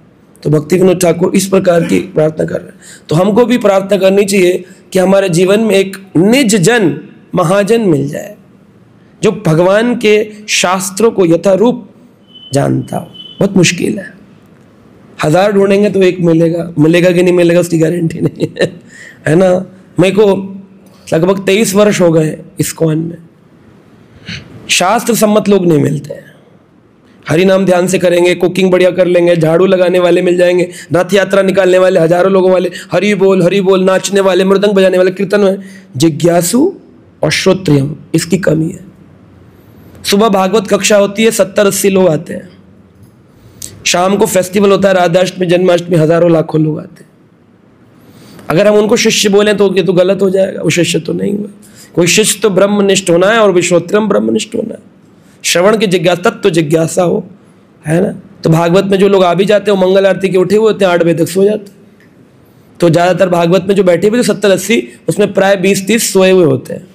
तो भक्ति विनोद ठाकुर इस प्रकार की प्रार्थना कर रहे हैं। तो हमको भी प्रार्थना करनी चाहिए कि हमारे जीवन में एक निज जन महाजन मिल जाए जो भगवान के शास्त्रों को यथारूप जानता हो। बहुत मुश्किल है, 1000 ढूंढेंगे तो एक मिलेगा, मिलेगा कि नहीं मिलेगा उसकी गारंटी नहीं है, है ना। मेरे को लगभग 23 वर्ष हो गए इस्कॉन में, शास्त्र सम्मत लोग नहीं मिलते हैं। हरि नाम ध्यान से करेंगे, कुकिंग बढ़िया कर लेंगे, झाड़ू लगाने वाले मिल जाएंगे, रथ यात्रा निकालने वाले हजारों लोगों वाले, हरि बोल नाचने वाले, मृदंग बजाने वाले, कीर्तन में। जिज्ञासु और श्रोत्रियम इसकी कमी है। सुबह भागवत कक्षा होती है, 70-80 लोग आते हैं। शाम को फेस्टिवल होता है, राधाष्टमी जन्माष्टमी, हजारों लाखों लोग आते हैं। अगर हम उनको शिष्य बोलें तो ये तो गलत हो जाएगा, वो शिष्य तो नहीं हुआ। कोई शिष्य तो ब्रह्मनिष्ठ होना है और विश्वोत्तरम ब्रह्मनिष्ठ होना है, श्रवण की जिज्ञासा, तत्व जिज्ञासा हो, है ना। तो भागवत में जो लोग आ भी जाते हैं वो मंगल आरती के उठे हुए होते हैं, 8 बजे तक सो जाते हैं। तो ज़्यादातर भागवत में जो बैठे हुए 70-80 उसमें प्राय 20-30 सोए हुए होते हैं।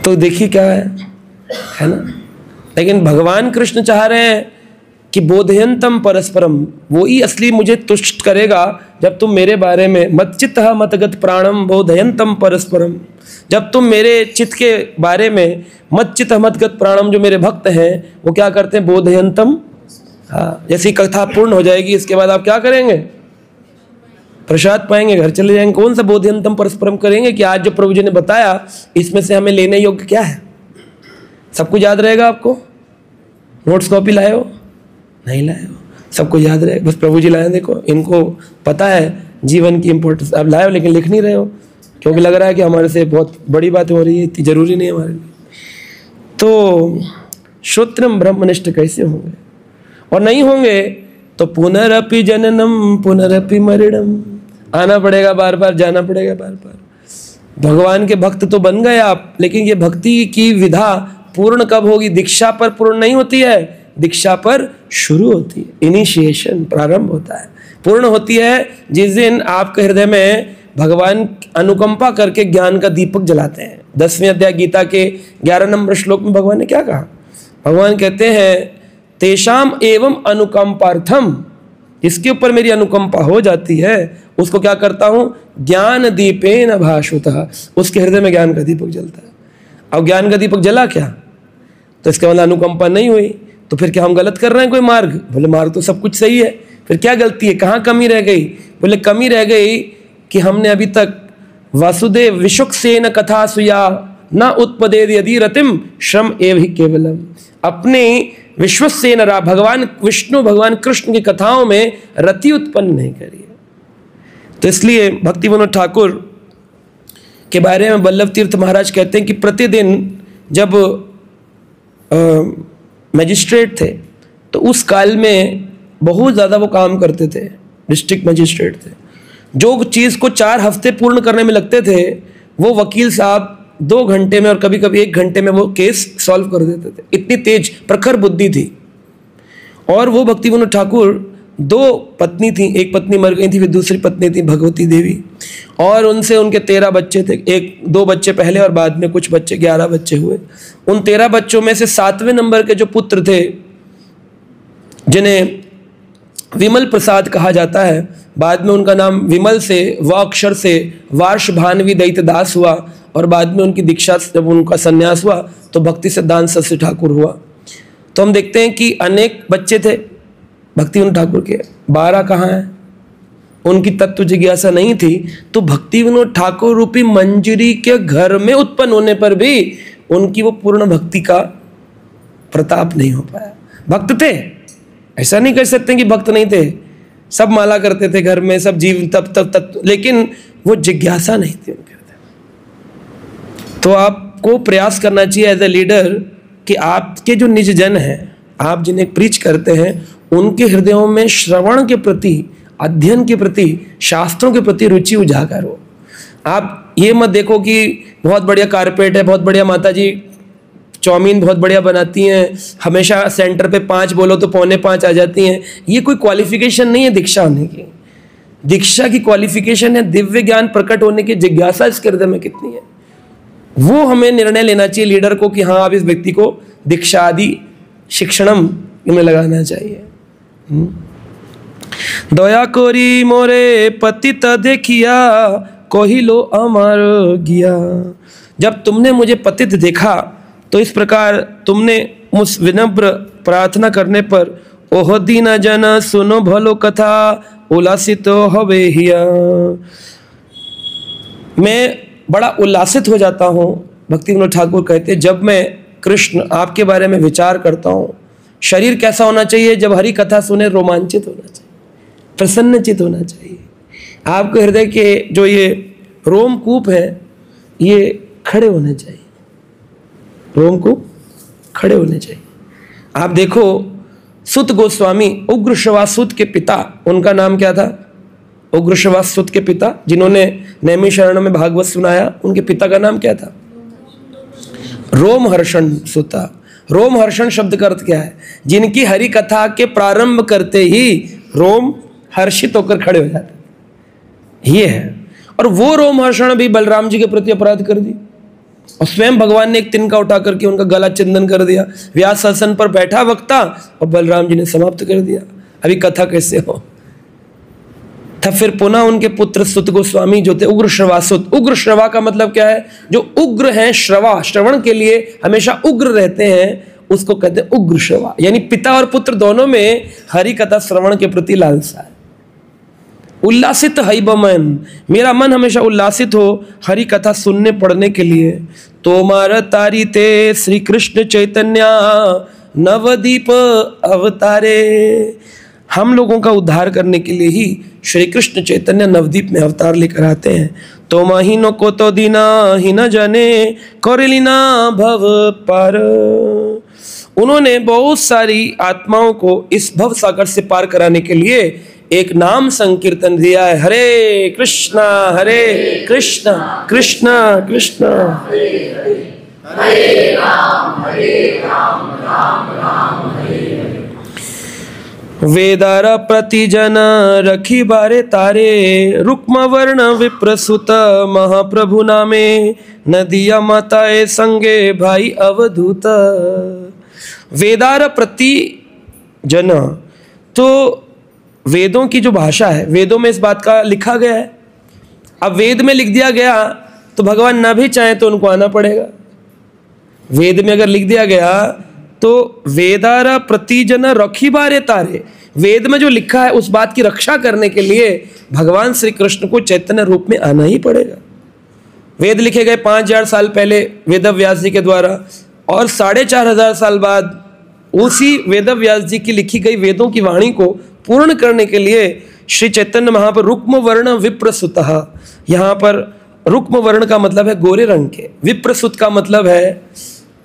तो देखिए क्या है ना। लेकिन भगवान कृष्ण चाह रहे हैं कि बोधयंतम परस्परम, वो ही असली मुझे तुष्ट करेगा जब तुम मेरे बारे में मच्चित्तः मतगत प्राणम बोधयंतम परस्परम, जब तुम मेरे चित्त के बारे में मच्चित्तः मतगत प्राणम, जो मेरे भक्त हैं वो क्या करते हैं, बोधयंतम। हाँ, जैसी कथा पूर्ण हो जाएगी इसके बाद आप क्या करेंगे, प्रसाद पाएंगे, घर चले जाएंगे। कौन सा बोधयंतम परस्परम करेंगे कि आज जो प्रभु जी ने बताया इसमें से हमें लेने योग्य क्या है। सब कुछ याद रहेगा आपको, नोट्स कॉपी लाए हो नहीं लाए हो, सबको याद रहे, बस प्रभु जी लाए। देखो इनको पता है जीवन की इम्पोर्टेंस, आप लाए हो लेकिन लिख नहीं रहे हो क्योंकि लग रहा है कि हमारे से बहुत बड़ी बात हो रही है, इतनी जरूरी नहीं है हमारे लिए। तो श्रोत्रम ब्रह्मनिष्ठ कैसे होंगे, और नहीं होंगे तो पुनरपि जननम पुनरपि मरणम, आना पड़ेगा बार बार, जाना पड़ेगा बार बार। भगवान के भक्त तो बन गए आप, लेकिन ये भक्ति की विधा पूर्ण कब होगी, दीक्षा पर पूर्ण नहीं होती है, दीक्षा पर शुरू होती है, इनिशिएशन प्रारंभ होता है। पूर्ण होती है जिस दिन आपके हृदय में भगवान अनुकंपा करके ज्ञान का दीपक जलाते हैं। 10वें अध्याय गीता के 11 नंबर श्लोक में भगवान ने क्या कहा, भगवान कहते हैं तेषाम एवं अनुकंपार्थम, जिसके ऊपर मेरी अनुकंपा हो जाती है उसको क्या करता हूँ, ज्ञान दीपेन भाषुतः, उसके हृदय में ज्ञान का दीपक जलता है। अब ज्ञान का दीपक जला क्या, तो इसका मतलब अनुकंपा नहीं हुई, तो फिर क्या हम गलत कर रहे हैं कोई मार्ग, बोले मार्ग तो सब कुछ सही है, फिर क्या गलती है, कहाँ कमी रह गई, बोले कमी रह गई कि हमने अभी तक वासुदेव विशुक्सेन कथा सुया न उत्पदेद यदि रतिम श्रम एव ही केवलम, अपने विश्वसेन भगवान विष्णु भगवान कृष्ण की कथाओं में रति उत्पन्न नहीं करी है। तो इसलिए भक्ति विनोद ठाकुर के बारे में वल्लभ तीर्थ महाराज कहते हैं कि प्रतिदिन जब मैजिस्ट्रेट थे तो उस काल में बहुत ज़्यादा वो काम करते थे, डिस्ट्रिक्ट मैजिस्ट्रेट थे। जो चीज़ को 4 हफ्ते पूर्ण करने में लगते थे वो वकील साहब 2 घंटे में और कभी कभी 1 घंटे में वो केस सॉल्व कर देते थे, इतनी तेज प्रखर बुद्धि थी। और वो भक्ति विनोद ठाकुर 2 पत्नी थी, एक पत्नी मर गई थी, फिर दूसरी पत्नी थी भगवती देवी, और उनसे उनके 13 बच्चे थे, 1-2 बच्चे पहले और बाद में कुछ बच्चे, 11 बच्चे हुए। उन 13 बच्चों में से 7वें नंबर के जो पुत्र थे जिन्हें विमल प्रसाद कहा जाता है। बाद में उनका नाम विमल से व अक्षर से वार्ष भानवी दैत्य दास हुआ और बाद में उनकी दीक्षा, जब उनका संन्यास हुआ तो भक्ति सिद्धांत सरस्वती ठाकुर हुआ। तो हम देखते हैं कि अनेक बच्चे थे भक्ति विनोद ठाकुर के, 12 कहाँ हैं? उनकी तत्व जिज्ञासा नहीं थी तो भक्ति विनोद ठाकुर रूपी मंजरी के घर में उत्पन्न होने पर भी उनकी वो पूर्ण भक्ति का प्रताप नहीं हो पाया। भक्त थे, ऐसा नहीं कह सकते कि भक्त नहीं थे, सब माला करते थे घर में, सब जीव तब, लेकिन वो जिज्ञासा नहीं थी उनके हृदय। तो आपको प्रयास करना चाहिए एज ए लीडर कि आपके जो निज जन हैं, आप जिन्हें प्रीच करते हैं, उनके हृदयों में श्रवण के प्रति, अध्ययन के प्रति, शास्त्रों के प्रति रुचि उजागर हो। आप ये मत देखो कि बहुत बढ़िया कारपेट है, बहुत बढ़िया माताजी चाउमीन बहुत बढ़िया बनाती हैं, हमेशा सेंटर पे 5 बोलो तो 4:45 आ जाती हैं। ये कोई क्वालिफिकेशन नहीं है दीक्षा होने की। दीक्षा की क्वालिफिकेशन है दिव्य ज्ञान प्रकट होने की जिज्ञासा इसके हृदय में कितनी है। वो हमें निर्णय लेना चाहिए लीडर को कि हाँ, आप इस व्यक्ति को दीक्षा आदि शिक्षणम में लगाना चाहिए। दया कोरी मोरे पतित देखिया कहिलो अमर गिया। जब तुमने मुझे पतित देखा तो इस प्रकार तुमने मुझ विनम्र प्रार्थना करने पर ओह दीन जन सुनो भलो कथा उल्लासित हवे हिया। मैं बड़ा उल्लासित हो जाता हूँ, भक्ति विनोद ठाकुर कहते, जब मैं कृष्ण आपके बारे में विचार करता हूँ। शरीर कैसा होना चाहिए? जब हरि कथा सुने रोमांचित होना चाहिए, प्रसन्नचित होना चाहिए। आपके हृदय के जो ये रोमकूप है ये खड़े होने चाहिए, रोमकूप खड़े होने चाहिए। आप देखो सुत गोस्वामी, उग्रश्रवा सुत के पिता, उनका नाम क्या था? उग्रश्रवा सुत के पिता, जिन्होंने नैमिषारण्य में भागवत सुनाया, उनके पिता का नाम क्या था? रोमहर्षण सुता। रोमहर्षण शब्द का अर्थ क्या है? जिनकी हरि कथा के प्रारंभ करते ही रोम हर्षित होकर खड़े हो जाते, ये है। और वो रोमहर्षण भी बलराम जी के प्रति अपराध कर दी और स्वयं भगवान ने एक तिनका उठा करके उनका गला चिंदन कर दिया। व्यास आसन पर बैठा वक्ता और बलराम जी ने समाप्त कर दिया। अभी कथा कैसे हो? तब फिर पुनः उनके पुत्र सुत गोस्वामी जो थे उग्रश्रवा सुत। उग्रश्रवा का मतलब क्या है? जो उग्र हैं, श्रवा श्रवण के लिए हमेशा उग्र रहते हैं, उसको कहते हैं उग्रश्रवा। यानी पिता और पुत्र दोनों में हरि कथा श्रवण के प्रति लालसा है। उल्लासित है बमन, मेरा मन हमेशा उल्लासित हो हरि कथा सुनने पढ़ने के लिए। तोमार तारी ते श्री कृष्ण चैतन्य नवदीप अवतारे। हम लोगों का उद्धार करने के लिए ही श्री कृष्ण चैतन्य नवदीप में अवतार लेकर आते हैं। तो महीनों को तो दीना ही न जाने कौरलीना भव पार। उन्होंने बहुत सारी आत्माओं को इस भव सागर से पार कराने के लिए एक नाम संकीर्तन दिया है, हरे कृष्णा कृष्ण कृष्ण हरे राम राम राम हरे। वेदार प्रतिजन रखी बारे तारे रुक्म वर्ण विप्रसुत महाप्रभु नामे नदिया माताए संगे भाई अवधूत। वेदार प्रतिजन, तो वेदों की जो भाषा है, वेदों में इस बात का लिखा गया है। अब वेद में लिख दिया गया तो भगवान ना भी चाहे तो उनको आना पड़ेगा। वेद में अगर लिख दिया गया तो वेदारा प्रतिजन रखी बारे तारे, वेद में जो लिखा है उस बात की रक्षा करने के लिए भगवान श्री कृष्ण को चैतन्य रूप में आना ही पड़ेगा। वेद लिखे गए 5000 साल पहले वेद व्यास जी के द्वारा, और 4500 साल बाद उसी वेद व्यास जी की लिखी गई वेदों की वाणी को पूर्ण करने के लिए श्री चैतन्य महाप्रभु रुक्म वर्ण विप्रसुतः। यहाँ पर रुक्म वर्ण का मतलब है गोरे रंग के, विप्रसुत का मतलब है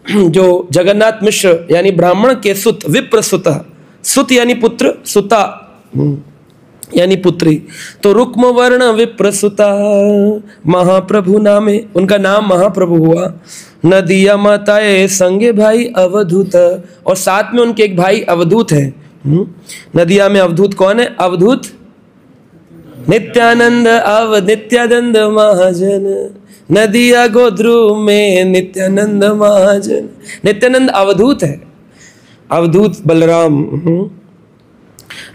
जो जगन्नाथ मिश्र यानी ब्राह्मण के सुत, विप्रसुतः। सुत यानी पुत्र, सुता यानी पुत्री। तो रुक्म वर्ण विप्रसुता महाप्रभु नामे, उनका नाम महाप्रभु हुआ। नदिया माताए संगे भाई अवधूत, और साथ में उनके एक भाई अवधूत है। नदिया में अवधूत कौन है? अवधूत नित्यानंद अव नित्यानंद महाजन। नदिया गोद्रु में नित्यानंद महाजन। नित्यानंद अवधूत है, अवधूत बलराम।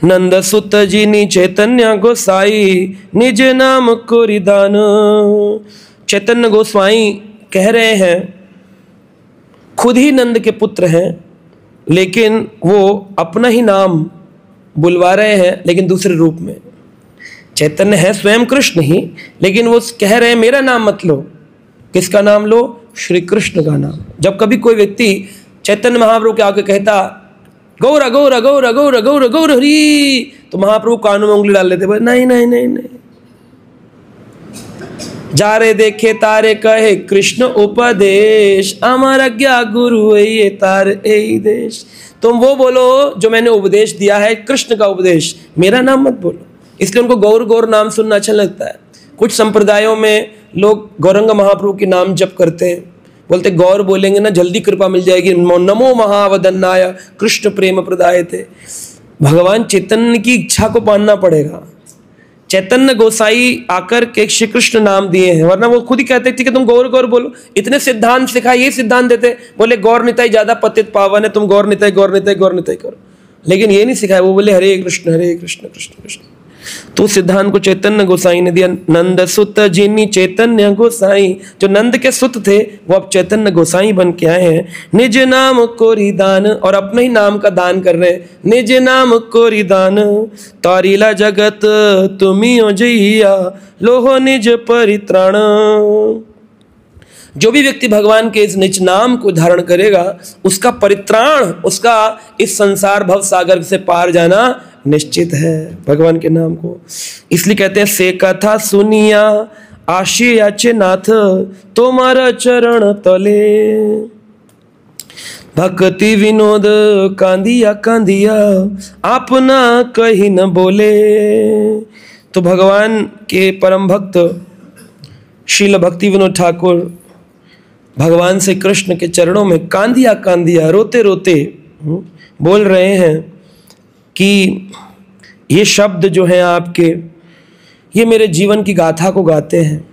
नंद सुत जिनी चैतन्य गोसाई निज नाम को रिदान। चैतन्य गोस्वामी कह रहे हैं, खुद ही नंद के पुत्र हैं, लेकिन वो अपना ही नाम बुलवा रहे हैं, लेकिन दूसरे रूप में। चैतन्य है स्वयं कृष्ण ही, लेकिन वो कह रहे हैं मेरा नाम मत लो। किसका नाम लो? श्री कृष्ण का नाम। जब कभी कोई व्यक्ति चैतन्य महाप्रभु के आके कहता गौर गौर गौर गौर गौर गौर हरि, तो महाप्रभु कानों में उंगली डाल लेते, बोले नहीं नहीं नहीं नहीं। जा रे देखे तारे कहे कृष्ण उपदेश, अमर ज्ञा गुरु ये तार ए देश। तुम वो बोलो जो मैंने उपदेश दिया है, कृष्ण का उपदेश, मेरा नाम मत बोलो। इसलिए उनको गौर गौर नाम सुनना अच्छा लगता है। कुछ संप्रदायों में लोग गौरंग महाप्रभु के नाम जप करते हैं, बोलते गौर बोलेंगे ना जल्दी कृपा मिल जाएगी, नमो महावदन्नाय कृष्ण प्रेम प्रदाय थे। भगवान चैतन्य की इच्छा को मानना पड़ेगा। चैतन्य गोसाई आकर के श्री कृष्ण नाम दिए हैं, वरना वो खुद ही कहते ठीक है तुम गौर गौर बोलो। इतने सिद्धांत सिखाए, ये सिद्धांत देते, बोले गौर निताई ज्यादा पतित पावन है, तुम गौर निताई गौर निताई गौर निताई करो। लेकिन ये नहीं सिखाया, वो बोले हरे कृष्ण कृष्ण कृष्ण। तो सिद्धांत को चैतन्य गोसाई ने दिया। नंद सुत जिनी चैतन्य गोसाई, जो नंद के सुत थे वो अब चैतन्य गोसाई बन के आए हैं। निज नाम को रिदान, और अपने ही नाम का दान कर रहे हैं। निज नाम को रिदान, तारीला जगत तुम्ही हो जइया, लोहो निज परित्राण। जो भी व्यक्ति भगवान के इस निज नाम को धारण करेगा, उसका परित्राण, उसका इस संसार भव सागर से पार जाना निश्चित है, भगवान के नाम को। इसलिए कहते हैं से कथा सुनिया आशियाचे नाथ, तुम्हारा चरण तले। भक्ति विनोद कांदिया कांदिया, आपना कहीं न बोले। तो भगवान के परम भक्त श्रील भक्ति विनोद ठाकुर भगवान से कृष्ण के चरणों में कांदिया कांदिया, रोते रोते बोल रहे हैं कि ये शब्द जो हैं आपके, ये मेरे जीवन की गाथा को गाते हैं,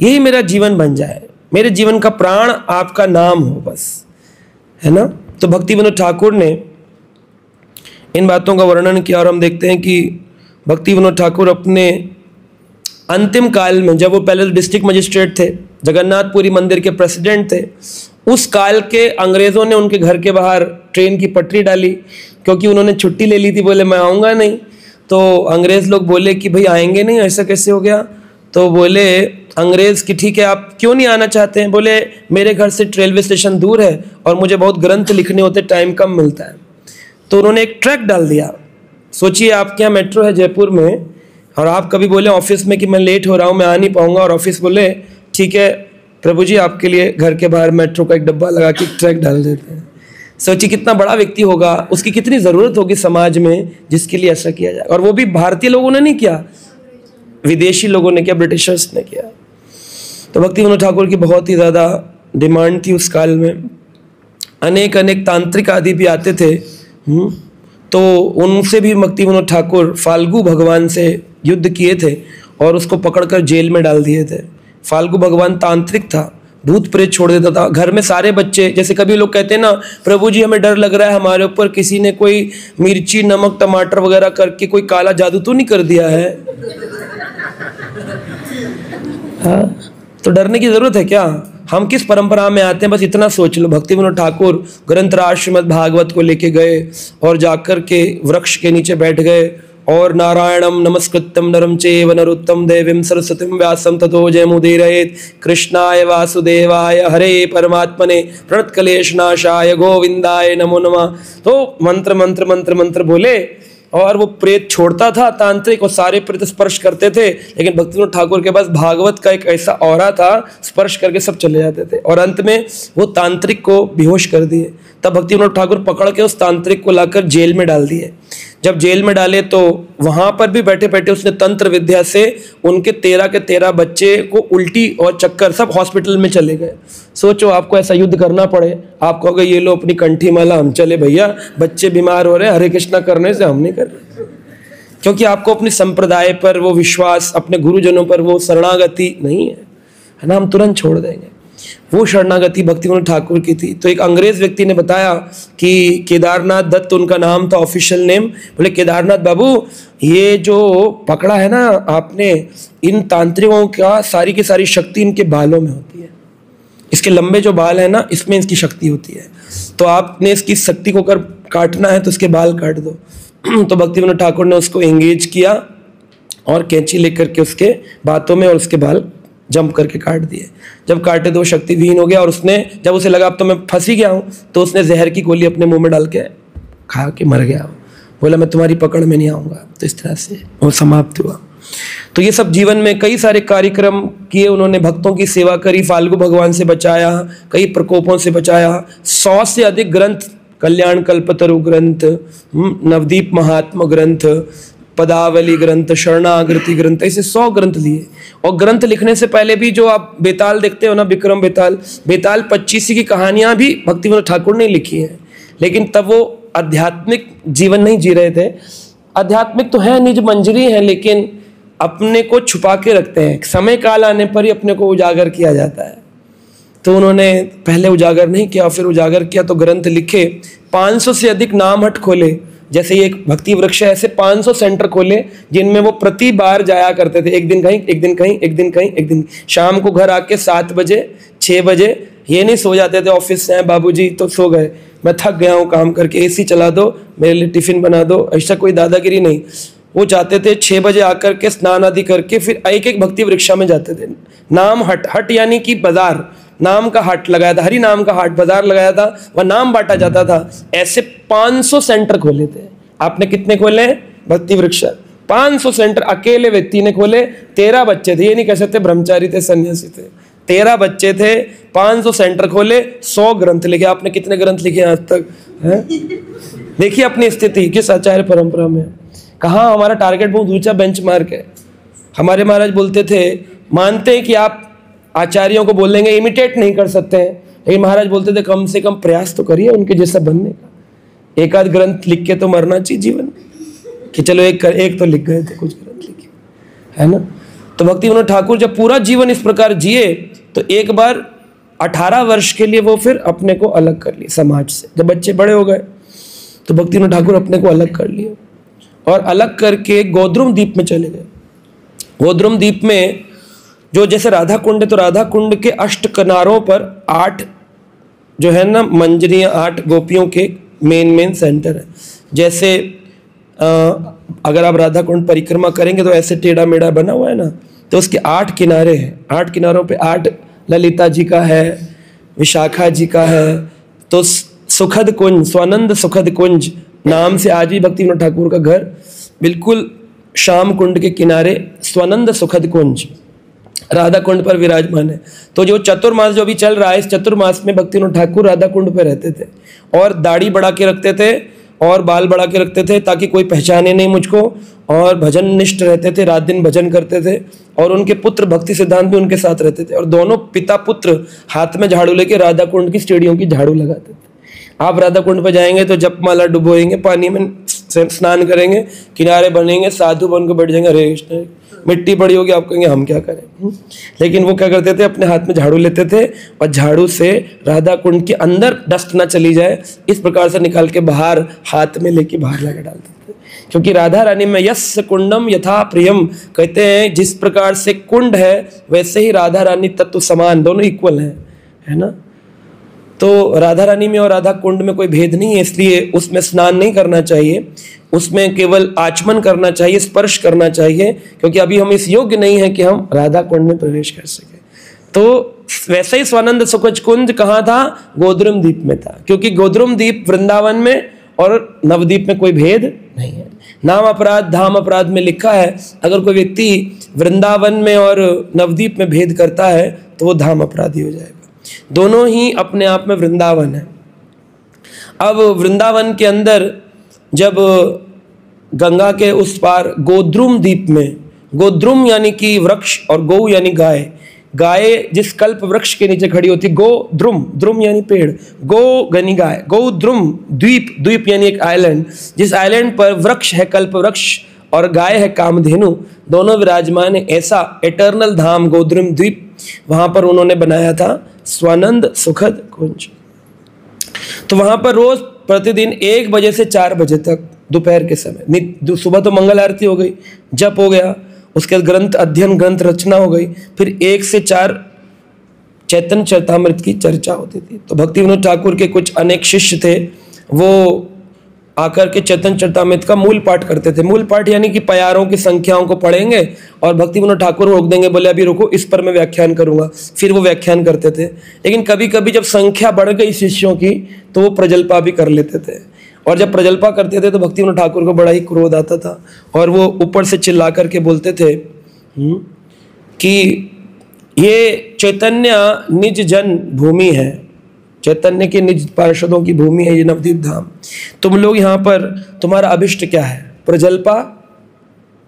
यही मेरा जीवन बन जाए, मेरे जीवन का प्राण आपका नाम हो बस, है ना। तो भक्ति विनोद ठाकुर ने इन बातों का वर्णन किया, और हम देखते हैं कि भक्ति विनोद ठाकुर अपने अंतिम काल में, जब वो पहले डिस्ट्रिक्ट मजिस्ट्रेट थे, जगन्नाथपुरी मंदिर के प्रेसिडेंट थे, उस काल के अंग्रेज़ों ने उनके घर के बाहर ट्रेन की पटरी डाली, क्योंकि उन्होंने छुट्टी ले ली थी, बोले मैं आऊँगा नहीं। तो अंग्रेज़ लोग बोले कि भाई आएंगे नहीं, ऐसा कैसे हो गया? तो बोले अंग्रेज़ कि ठीक है आप क्यों नहीं आना चाहते हैं? बोले मेरे घर से रेलवे स्टेशन दूर है और मुझे बहुत ग्रंथ लिखने होते, टाइम कम मिलता है। तो उन्होंने एक ट्रैक डाल दिया। सोचिए आपके यहाँ मेट्रो है जयपुर में, और आप कभी बोले ऑफिस में कि मैं लेट हो रहा हूँ, मैं आ नहीं पाऊँगा, और ऑफिस बोले ठीक है प्रभु जी आपके लिए घर के बाहर मेट्रो का एक डब्बा लगा के ट्रैक डाल देते हैं। सोचिए कितना बड़ा व्यक्ति होगा, उसकी कितनी ज़रूरत होगी समाज में जिसके लिए ऐसा किया जाए। और वो भी भारतीय लोगों ने नहीं किया, विदेशी लोगों ने किया, ब्रिटिशर्स ने किया। तो भक्ति विनोद ठाकुर की बहुत ही ज़्यादा डिमांड थी उस काल में। अनेक अनेक तांत्रिक आदि भी आते थे, तो उनसे भी भक्ति विनोद ठाकुर फाल्गु भगवान से युद्ध किए थे और उसको पकड़कर जेल में डाल दिए थे। फाल्गु भगवान तांत्रिक था, भूत प्रेत छोड़ देता था। घर में सारे बच्चे, जैसे कभी लोग कहते हैं ना प्रभु जी हमें डर लग रहा है, हमारे ऊपर किसी ने कोई मिर्ची नमक टमाटर वगैरह करके कोई काला जादू तो नहीं कर दिया है? हाँ, तो डरने की जरूरत है क्या? हम किस परंपरा में आते हैं, बस इतना सोच लो। भक्ति विनोद ठाकुर ग्रंथराज श्रीमद् भागवत को लेके गए और जाकर के वृक्ष के नीचे बैठ गए और नारायणम नमस्कृत्यम नरम चैव नरोत्तम देवीं सरस्वतीं व्यासं ततो जयमुदीरयेत्। कृष्णाय वासुदेवाय हरे परमात्मने प्रणतक्लेशनाशाय गोविंदाय नमो नमः। तो मंत्र मंत्र मंत्र मंत्र बोले और वो प्रेत छोड़ता था तांत्रिक, और सारे प्रेत स्पर्श करते थे। लेकिन भक्ति विनोद ठाकुर के पास भागवत का एक ऐसा औरा था, स्पर्श करके सब चले जाते थे, और अंत में वो तांत्रिक को बेहोश कर दिए। तब भक्ति विनोद ठाकुर पकड़ के उस तांत्रिक को लाकर जेल में डाल दिए। जब जेल में डाले तो वहां पर भी बैठे बैठे उसने तंत्र विद्या से उनके 13 के 13 बच्चे को उल्टी और चक्कर, सब हॉस्पिटल में चले गए। सोचो आपको ऐसा युद्ध करना पड़े, आप कहोगे ये लो अपनी कंठी माला, हम चले भैया, बच्चे बीमार हो रहे हैं, हरे कृष्णा करने से हम नहीं कर रहे। क्योंकि आपको अपनी संप्रदाय पर वो विश्वास, अपने गुरुजनों पर वो शरणागति नहीं है, है ना, हम तुरंत छोड़ देंगे। वो शरणागति भक्तिविनोद ठाकुर की थी। तो एक अंग्रेज व्यक्ति ने बताया कि केदारनाथ दत्त उनका नाम था, ऑफिशियल नेम। बोले केदारनाथ बाबू, ये जो पकड़ा है ना आपने, इन तांत्रिकों का सारी की सारी शक्ति इनके बालों में होती है। इसके लंबे जो बाल है ना, इसमें इसकी शक्ति होती है। तो आपने इसकी शक्ति को कर काटना है तो इसके बाल काट दो। तो भक्तिविनोद ठाकुर ने उसको एंगेज किया और कैंची लेकर के उसके बातों में और उसके बाल जंप करके काट दिए। जब काटे तो वो शक्तिविहीन हो गया और उसने, जब उसे लगा अब तो मैं फंस ही गया हूँ, तो उसने जहर की गोली अपने मुंह में डाल के खा के मर गया। बोला मैं तुम्हारी पकड़ में नहीं आऊँगा। तो इस तरह से वो समाप्त हुआ। तो ये सब जीवन में कई सारे कार्यक्रम किए उन्होंने, भक्तों की सेवा करी, फाल्गु भगवान से बचाया, कई प्रकोपों से बचाया, 100 से अधिक ग्रंथ, कल्याण कल्पतरु ग्रंथ, नवदीप महात्मा ग्रंथ, पदावली ग्रंथ, शरणागति ग्रंथ, ऐसे 100 ग्रंथ लिए। और ग्रंथ लिखने से पहले भी जो आप बेताल देखते हो ना, विक्रम बेताल, बेताल 25 की कहानियां भी भक्तिविनोद ठाकुर ने लिखी हैं। लेकिन तब वो आध्यात्मिक जीवन नहीं जी रहे थे। आध्यात्मिक तो है, निज मंजरी है, लेकिन अपने को छुपा के रखते हैं। समय काल आने पर ही अपने को उजागर किया जाता है। तो उन्होंने पहले उजागर नहीं किया, फिर उजागर किया तो ग्रंथ लिखे। 500 से अधिक नाम हट खोले। जैसे ये एक भक्ति वृक्ष है, ऐसे 500 सेंटर खोले जिनमें वो प्रति बार जाया करते थे। एक दिन कहीं, एक दिन कहीं, एक दिन कहीं, एक दिन शाम को घर आके 7 बजे 6 बजे, ये नहीं सो जाते थे ऑफिस से, बाबूजी तो सो गए, मैं थक गया हूँ काम करके, एसी चला दो, मेरे लिए टिफिन बना दो, ऐसा कोई दादागिरी नहीं। वो चाहते थे 6 बजे आकर के स्नान आदि करके फिर एक एक भक्ति वृक्षा में जाते थे। नाम हट, हट यानी कि बाजार, नाम का हाट लगाया था, हरि नाम का हाट बाजार लगाया था, वह नाम बांटा जाता था। ऐसे 500 सेंटर खोले थे। आपने कितने खोले? भक्ति वृक्ष 500 सेंटर अकेले व्यक्ति ने खोले। 13 बच्चे थे, ये नहीं कह सकते ब्रह्मचारी थे, सन्यासी थे, 13 बच्चे थे, 500 सेंटर खोले, 100 ग्रंथ लिखे। आपने कितने ग्रंथ लिखे आज तक? देखिए अपनी स्थिति किस आचार्य परंपरा में। कहाँ हमारा टारगेट बहुत ऊंचा बेंचमार्क है। हमारे महाराज बोलते थे, मानते हैं कि आप आचार्यों को बोलेंगे इमिटेट नहीं कर सकते हैं, लेकिन महाराज बोलते थे कम से कम प्रयास तो करिए उनके जैसा बनने का। एक आध ग्रंथ लिख के तो मरना चाहिए जीवन कि चलो एक तो लिख गए थे, कुछ ग्रंथ लिखे, है ना। तो भक्तिविनोद ठाकुर जब पूरा जीवन इस प्रकार जिए तो एक बार 18 वर्ष के लिए वो फिर अपने को अलग कर लिए समाज से। जब बच्चे बड़े हो गए तो भक्तिविनोद ठाकुर अपने को अलग कर लिए और अलग करके गोद्रुम द्वीप में चले गए। गोद्रुम द्वीप में जो जैसे राधा कुंड है, तो राधा कुंड के 8 किनारों पर 8 जो है ना मंजरियाँ, 8 गोपियों के मेन सेंटर है। जैसे अगर आप राधा कुंड परिक्रमा करेंगे तो ऐसे टेढ़ा मेढ़ा बना हुआ है ना, तो उसके 8 किनारे हैं। 8 किनारों पे 8 ललिता जी का है, विशाखा जी का है। तो सुखद कुंज, स्वानंद सुखद कुंज नाम से आज भी भक्तिविनोद ठाकुर का घर बिल्कुल श्याम कुंड के किनारे स्वानंद सुखद कुंज राधा कुंड पर विराजमान है। तो जो चतुर्मास जो अभी चल रहा है, इस चतुर्मास में भक्तिविनोद ठाकुर राधा कुंड पर रहते थे और दाढ़ी बढ़ा के रखते थे और बाल बढ़ा के रखते थे ताकि कोई पहचाने नहीं मुझको, और भजन निष्ठ रहते थे, रात दिन भजन करते थे। और उनके पुत्र भक्ति सिद्धांत भी उनके साथ रहते थे और दोनों पिता पुत्र हाथ में झाड़ू लेके राधा कुंड की सीढ़ियों की झाड़ू लगाते थे। आप राधा कुंड पर जाएंगे तो जपमाला डुबोएंगे, पानी में स्नान करेंगे, किनारे बनेंगे, साधु बन के बैठ जाएंगे, हरे कृष्ण, मिट्टी पड़ी होगी, आप कहेंगे हम क्या करें। लेकिन वो क्या करते थे, अपने हाथ में झाड़ू लेते थे और झाड़ू से राधा कुंड के अंदर डस्ट ना चली जाए इस प्रकार से निकाल के बाहर हाथ में लेके बाहर लगा डालते थे। क्योंकि राधा रानी में यस्य कुंडम यथा प्रियम, कहते हैं जिस प्रकार से कुंड है वैसे ही राधा रानी तत्व समान, दोनों इक्वल हैं, है ना। तो राधा रानी में और राधा कुंड में कोई भेद नहीं है, इसलिए उसमें स्नान नहीं करना चाहिए, उसमें केवल आचमन करना चाहिए, स्पर्श करना चाहिए, क्योंकि अभी हम इस योग्य नहीं है कि हम राधा कुंड में प्रवेश कर सके। तो वैसे ही स्वानंद सुखद कुंज कहाँ था? गोद्रुम द्वीप में था, क्योंकि गोद्रुम द्वीप वृंदावन में और नवद्वीप में कोई भेद नहीं है। नाम अपराध धाम अपराध में लिखा है, अगर कोई व्यक्ति वृंदावन में और नवद्वीप में भेद करता है तो वो धाम अपराधी हो जाएगा। दोनों ही अपने आप में वृंदावन है। अब वृंदावन के अंदर जब गंगा के उस पार गोद्रुम द्वीप में, गोद्रुम यानी कि वृक्ष और गौ यानी गाय, गाय जिस कल्प वृक्ष के नीचे खड़ी होती, गोद्रुम, द्रुम यानी पेड़, गो यानी गाय, गोद्रुम द्वीप, द्वीप यानी एक आइलैंड, जिस आइलैंड पर वृक्ष है कल्प वृक्ष और गाय है कामधेनु, दोनों विराजमान है। ऐसा एटर्नल धाम गोद्रुम द्वीप वहाँ पर उन्होंने बनाया था स्वानंद सुखद कुंज। तो वहाँ पर रोज प्रतिदिन 1 बजे से 4 बजे तक दोपहर के समय, सुबह तो मंगल आरती हो गई, जप हो गया, उसके बाद ग्रंथ अध्ययन ग्रंथ रचना हो गई, फिर 1 से 4 चैतन्य चरितामृत की चर्चा होती थी। तो भक्ति विनोद ठाकुर के कुछ अनेक शिष्य थे, वो आकर के चैतन्य चरितामृत का मूल पाठ करते थे। मूल पाठ यानी कि प्यारों की संख्याओं को पढ़ेंगे और भक्ति विनोद ठाकुर रोक देंगे, बोले अभी रुको, इस पर मैं व्याख्यान करूंगा, फिर वो व्याख्यान करते थे। लेकिन कभी कभी जब संख्या बढ़ गई शिष्यों की तो वो प्रजल्पा भी कर लेते थे, और जब प्रजल्पा करते थे तो भक्ति विनोद ठाकुर को बड़ा ही क्रोध आता था और वो ऊपर से चिल्ला करके बोलते थे कि ये चैतन्य निज जन भूमि है, चैतन्य के निज पार्षदों की भूमि है ये नवदीप धाम। तुम लोग यहाँ पर, तुम्हारा अभिष्ट क्या है? प्रजल्पा?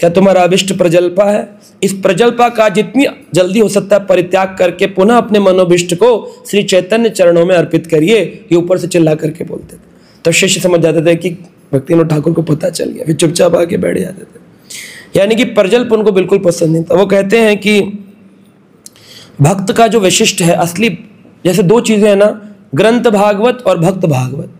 क्या तुम्हारा अभिष्ट प्रजल्पा है? इस प्रजल्पा का जितनी जल्दी हो सकता है परित्याग करके पुनः अपने मनोभिष्ट को श्री चैतन्य चरणों में अर्पित करिए, ये ऊपर से चिल्ला करके बोलते थे। तो शिष्य समझ जाते थे कि भक्ति विनोद ठाकुर को पता चल गया, फिर चुपचाप आके बैठ जाते थे। यानी कि प्रजल्प उनको बिल्कुल पसंद नहीं था। वो कहते हैं कि भक्त का जो विशिष्ट है असली, जैसे 2 चीजें हैं ना, ग्रंथ भागवत और भक्त भागवत।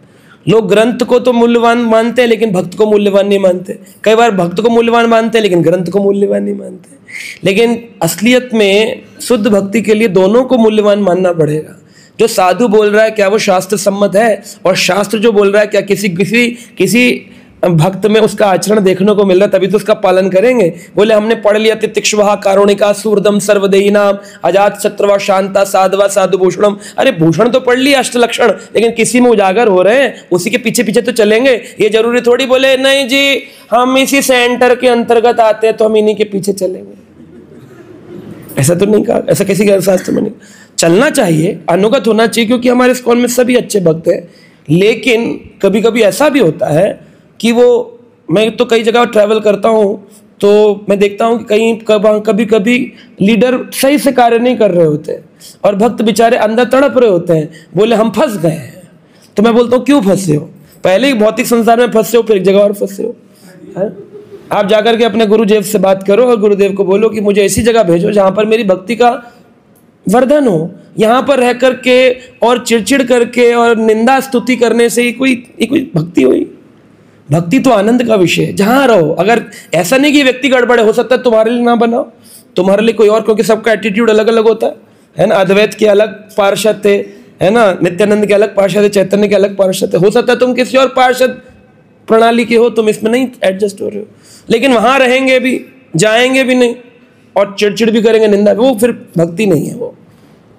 लोग ग्रंथ को तो मूल्यवान मानते हैं लेकिन भक्त को मूल्यवान नहीं मानते। कई बार भक्त को मूल्यवान मानते हैं लेकिन ग्रंथ को मूल्यवान नहीं मानते। लेकिन असलियत में शुद्ध भक्ति के लिए दोनों को मूल्यवान मानना पड़ेगा। जो साधु बोल रहा है क्या वो शास्त्र सम्मत है, और शास्त्र जो बोल रहा है क्या किसी भक्त में उसका आचरण देखने को मिल रहा है, तभी तो उसका पालन करेंगे। बोले हमने पढ़ लिया तितिक्षुवा कारुणिका सूर्दम सर्वदेही नाम अजात शत्रुवा शांता साधवा साधु भूषणम। अरे भूषण तो पढ़ लिया अष्टलक्षण, लेकिन किसी में उजागर हो रहे हैं उसी के पीछे पीछे तो चलेंगे। ये जरूरी थोड़ी बोले नहीं जी हम इसी सेंटर के अंतर्गत आते हैं तो हम इन्हीं के पीछे चलेंगे, ऐसा तो नहीं कहा, ऐसा किसी के शास्त्र में नहीं। चलना चाहिए, अनुगत होना चाहिए, क्योंकि हमारे स्कॉन में सभी अच्छे भक्त हैं। लेकिन कभी कभी ऐसा भी होता है कि वो, मैं तो कई जगह ट्रैवल करता हूँ तो मैं देखता हूँ कि कभी कभी लीडर सही से कार्य नहीं कर रहे होते और भक्त बेचारे अंदर तड़प रहे होते हैं, बोले हम फंस गए हैं। तो मैं बोलता हूँ क्यों फंसे हो? पहले ही भौतिक संसार में फंसे हो, फिर एक जगह और फंसे हो। आप जाकर के अपने गुरुदेव से बात करो और गुरुदेव को बोलो कि मुझे ऐसी जगह भेजो जहाँ पर मेरी भक्ति का वर्धन हो। यहाँ पर रह करके और चिड़चिड़ करके और निंदा स्तुति करने से ही कोई भक्ति हुई? भक्ति तो आनंद का विषय है, जहाँ रहो। अगर ऐसा नहीं कि व्यक्ति गड़बड़ हो सकता है तुम्हारे लिए ना बनाओ, तुम्हारे लिए कोई और, क्योंकि सबका एटीट्यूड अलग अलग होता है ना। अद्वैत के अलग पार्षद थे, है ना, नित्यानंद के अलग पार्षद है, चैतन्य के अलग पार्षद है। हो सकता है तुम किसी और पार्षद प्रणाली के हो, तुम इसमें नहीं एडजस्ट हो रहे हो, लेकिन वहां रहेंगे भी, जाएंगे भी नहीं और चिड़चिड़ भी करेंगे, निंदा, वो फिर भक्ति नहीं है। वो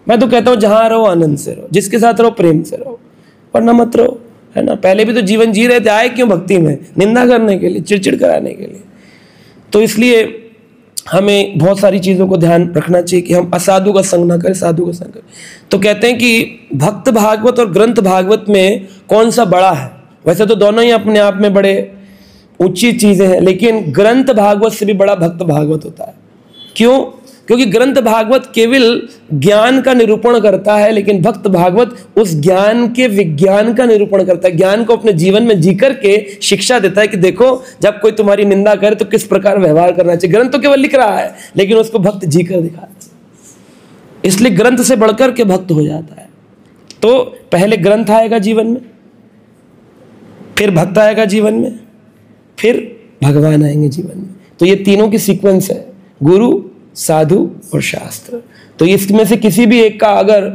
मैं तो कहता हूँ जहाँ रहो आनंद से रहो, जिसके साथ रहो प्रेम से रहो, वरना मत रहो, है ना। पहले भी तो जीवन जी रहे थे, आए क्यों भक्ति में? निंदा करने के लिए, चिड़चिड़ कराने के लिए। तो इसलिए हमें बहुत सारी चीज़ों को ध्यान रखना चाहिए कि हम असाधु का संग ना करें, साधु का संग करें। तो कहते हैं कि भक्त भागवत और ग्रंथ भागवत में कौन सा बड़ा है? वैसे तो दोनों ही अपने आप में बड़े ऊंची चीज़ें हैं, लेकिन ग्रंथ भागवत से भी बड़ा भक्त भागवत होता है। क्यों? क्योंकि ग्रंथ भागवत केवल ज्ञान का निरूपण करता है, लेकिन भक्त भागवत उस ज्ञान के विज्ञान का निरूपण करता है। ज्ञान को अपने जीवन में जी करके शिक्षा देता है कि देखो जब कोई तुम्हारी निंदा करे तो किस प्रकार व्यवहार करना चाहिए। ग्रंथ तो केवल लिख रहा है, लेकिन उसको भक्त जी कर दिखाता है। इसलिए ग्रंथ से बढ़कर के भक्त हो जाता है। तो पहले ग्रंथ आएगा जीवन में, फिर भक्त आएगा जीवन में, फिर भगवान आएंगे जीवन में। तो ये तीनों की सीक्वेंस है, गुरु, साधु और शास्त्र। तो इसमें से किसी भी एक का अगर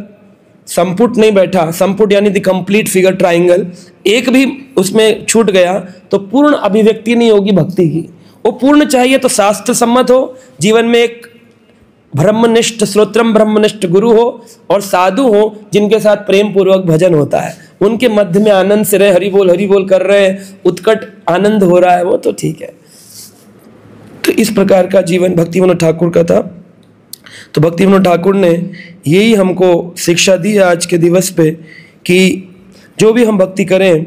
संपुट नहीं बैठा, संपुट यानी द कंप्लीट फिगर ट्राइंगल, एक भी उसमें छूट गया तो पूर्ण अभिव्यक्ति नहीं होगी भक्ति की। वो पूर्ण चाहिए तो शास्त्र सम्मत हो, जीवन में एक ब्रह्मनिष्ठ श्रोत्रम ब्रह्मनिष्ठ गुरु हो, और साधु हो जिनके साथ प्रेम पूर्वक भजन होता है, उनके मध्य में आनंद से रहे, हरि बोल कर रहे हैं, उत्कट आनंद हो रहा है, वो तो ठीक है। तो इस प्रकार का जीवन भक्ति विनोद ठाकुर का था। तो भक्ति विनोद ठाकुर ने यही हमको शिक्षा दी है आज के दिवस पे कि जो भी हम भक्ति करें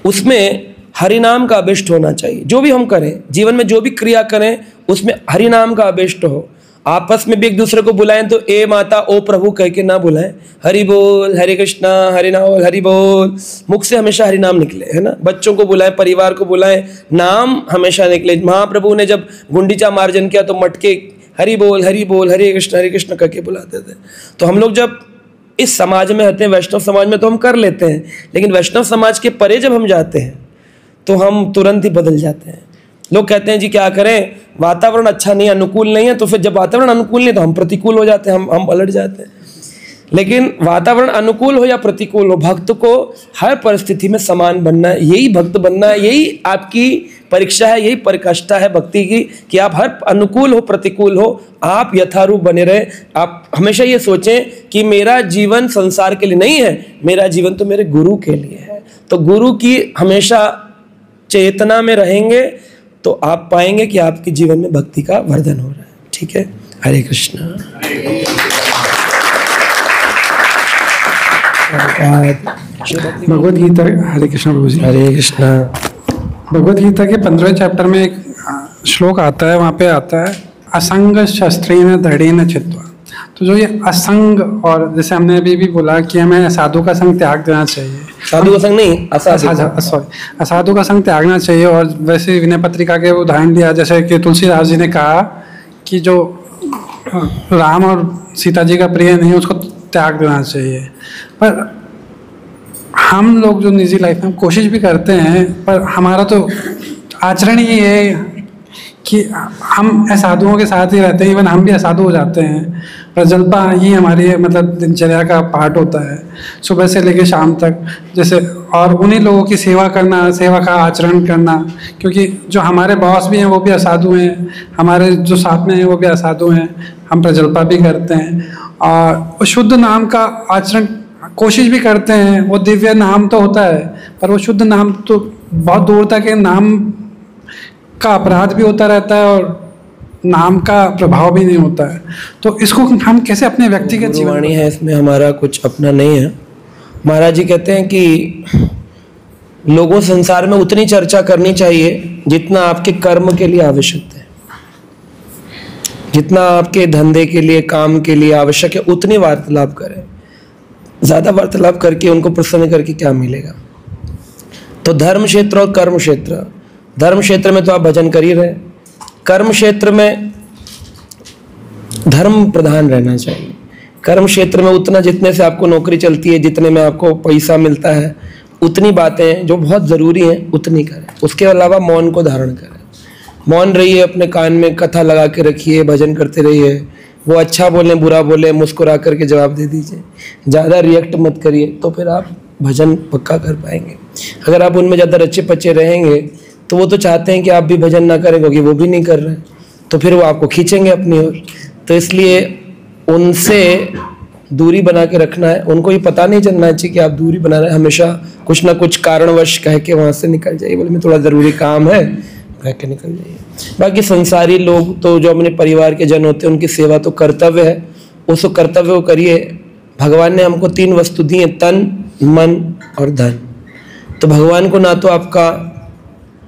उसमें हरि नाम का अभिष्ट होना चाहिए। जो भी हम करें जीवन में, जो भी क्रिया करें, उसमें हरि नाम का अभिष्ट हो। आपस में भी एक दूसरे को बुलाएं तो ए माता ओ प्रभु कह के ना बुलाएं, हरि बोल, हरे कृष्णा, हरि नाम, हरि बोल, मुख से हमेशा हरि नाम निकले, है ना। बच्चों को बुलाएं, परिवार को बुलाएं, नाम हमेशा निकले। महाप्रभु ने जब गुंडीचा मार्जन किया तो मटके हरि बोल हरे कृष्ण करके बुलाते थे। तो हम लोग जब इस समाज में रहते हैं, वैष्णव समाज में, तो हम कर लेते हैं, लेकिन वैष्णव समाज के परे जब हम जाते हैं तो हम तुरंत ही बदल जाते हैं। लोग कहते हैं जी क्या करें, वातावरण अच्छा नहीं, अनुकूल नहीं है, तो फिर जब वातावरण अनुकूल नहीं तो हम प्रतिकूल हो जाते हैं, हम पलट जाते हैं। लेकिन वातावरण अनुकूल हो या प्रतिकूल हो, भक्त को हर परिस्थिति में समान बनना है, यही भक्त बनना है, यही आपकी परीक्षा है, यही परिकाष्ठा है भक्ति की, कि आप हर अनुकूल हो प्रतिकूल हो, आप यथारूप बने रहे। आप हमेशा ये सोचें कि मेरा जीवन संसार के लिए नहीं है, मेरा जीवन तो मेरे गुरु के लिए है। तो गुरु की हमेशा चेतना में रहेंगे तो आप पाएंगे कि आपके जीवन में भक्ति का वर्धन हो रहा है। ठीक है, हरे कृष्ण। भगवद गीता, हरे कृष्ण प्रभु जी। हरे कृष्ण। भगवद गीता के 15वें चैप्टर में एक श्लोक आता है, वहाँ पे आता है असंग शस्त्रेण दृढ़ेन चित्वा। तो जो ये असंग, और जैसे हमने अभी भी बोला कि हमें साधु का संग त्याग देना चाहिए, साधु का संग नहीं, असाधु का संग त्यागना चाहिए। और वैसे विनय पत्रिका के उदाहरण दिया, जैसे कि तुलसीदास जी ने कहा कि जो राम और सीता जी का प्रिय नहीं उसको त्याग देना चाहिए। पर हम लोग जो निजी लाइफ में कोशिश भी करते हैं, पर हमारा तो आचरण ही है कि हम असाधुओं के साथ ही रहते हैं, इवन हम भी असाधु हो जाते हैं। प्रजल्पा ही हमारी मतलब दिनचर्या का पार्ट होता है, सुबह से लेकर शाम तक। जैसे और उन्हीं लोगों की सेवा करना, सेवा का आचरण करना, क्योंकि जो हमारे बॉस भी हैं वो भी असाधु हैं, हमारे जो साथ में हैं वो भी असाधु हैं, हम प्रजल्पा भी करते हैं और शुद्ध नाम का आचरण कोशिश भी करते हैं। वो दिव्य नाम तो होता है, पर वो शुद्ध नाम तो बहुत दूर तक है, नाम का अपराध भी होता रहता है और नाम का प्रभाव भी नहीं होता है। तो इसको हम कैसे अपने व्यक्तिगत जीवन है, इसमें हमारा कुछ अपना नहीं है। महाराज जी कहते हैं कि लोगों संसार में उतनी चर्चा करनी चाहिए जितना आपके कर्म के लिए आवश्यक है, जितना आपके धंधे के लिए, काम के लिए आवश्यक है, उतनी वार्तालाप करें। ज़्यादा वार्तालाप करके उनको प्रसन्न करके क्या मिलेगा। तो धर्म क्षेत्र और कर्म क्षेत्र, धर्म क्षेत्र में तो आप भजन कर ही रहे, कर्म क्षेत्र में धर्म प्रधान रहना चाहिए। कर्म क्षेत्र में उतना जितने से आपको नौकरी चलती है, जितने में आपको पैसा मिलता है, उतनी बातें जो बहुत ज़रूरी हैं उतनी करें। उसके अलावा मौन को धारण करें, मौन रहिए, अपने कान में कथा लगा के रखिए, भजन करते रहिए। वो अच्छा बोले बुरा बोले मुस्कुरा करके जवाब दे दीजिए, ज़्यादा रिएक्ट मत करिए, तो फिर आप भजन पक्का कर पाएंगे। अगर आप उनमें ज़्यादा रच्चे पच्चे रहेंगे तो वो तो चाहते हैं कि आप भी भजन ना करें, क्योंकि वो भी नहीं कर रहे हैं, तो फिर वो आपको खींचेंगे अपनी ओर। तो इसलिए उनसे दूरी बना के रखना है। उनको ये पता नहीं चलना चाहिए कि आप दूरी बना रहे हैं, हमेशा कुछ ना कुछ कारणवश कह के वहाँ से निकल जाइए, बोले मैं थोड़ा ज़रूरी काम है कह के निकल जाइए। बाकी संसारी लोग तो जो अपने परिवार के जन होते हैं उनकी सेवा तो कर्तव्य है, उस कर्तव्य को करिए। भगवान ने हमको 3 वस्तु दी हैं, तन मन और धन। तो भगवान को ना तो आपका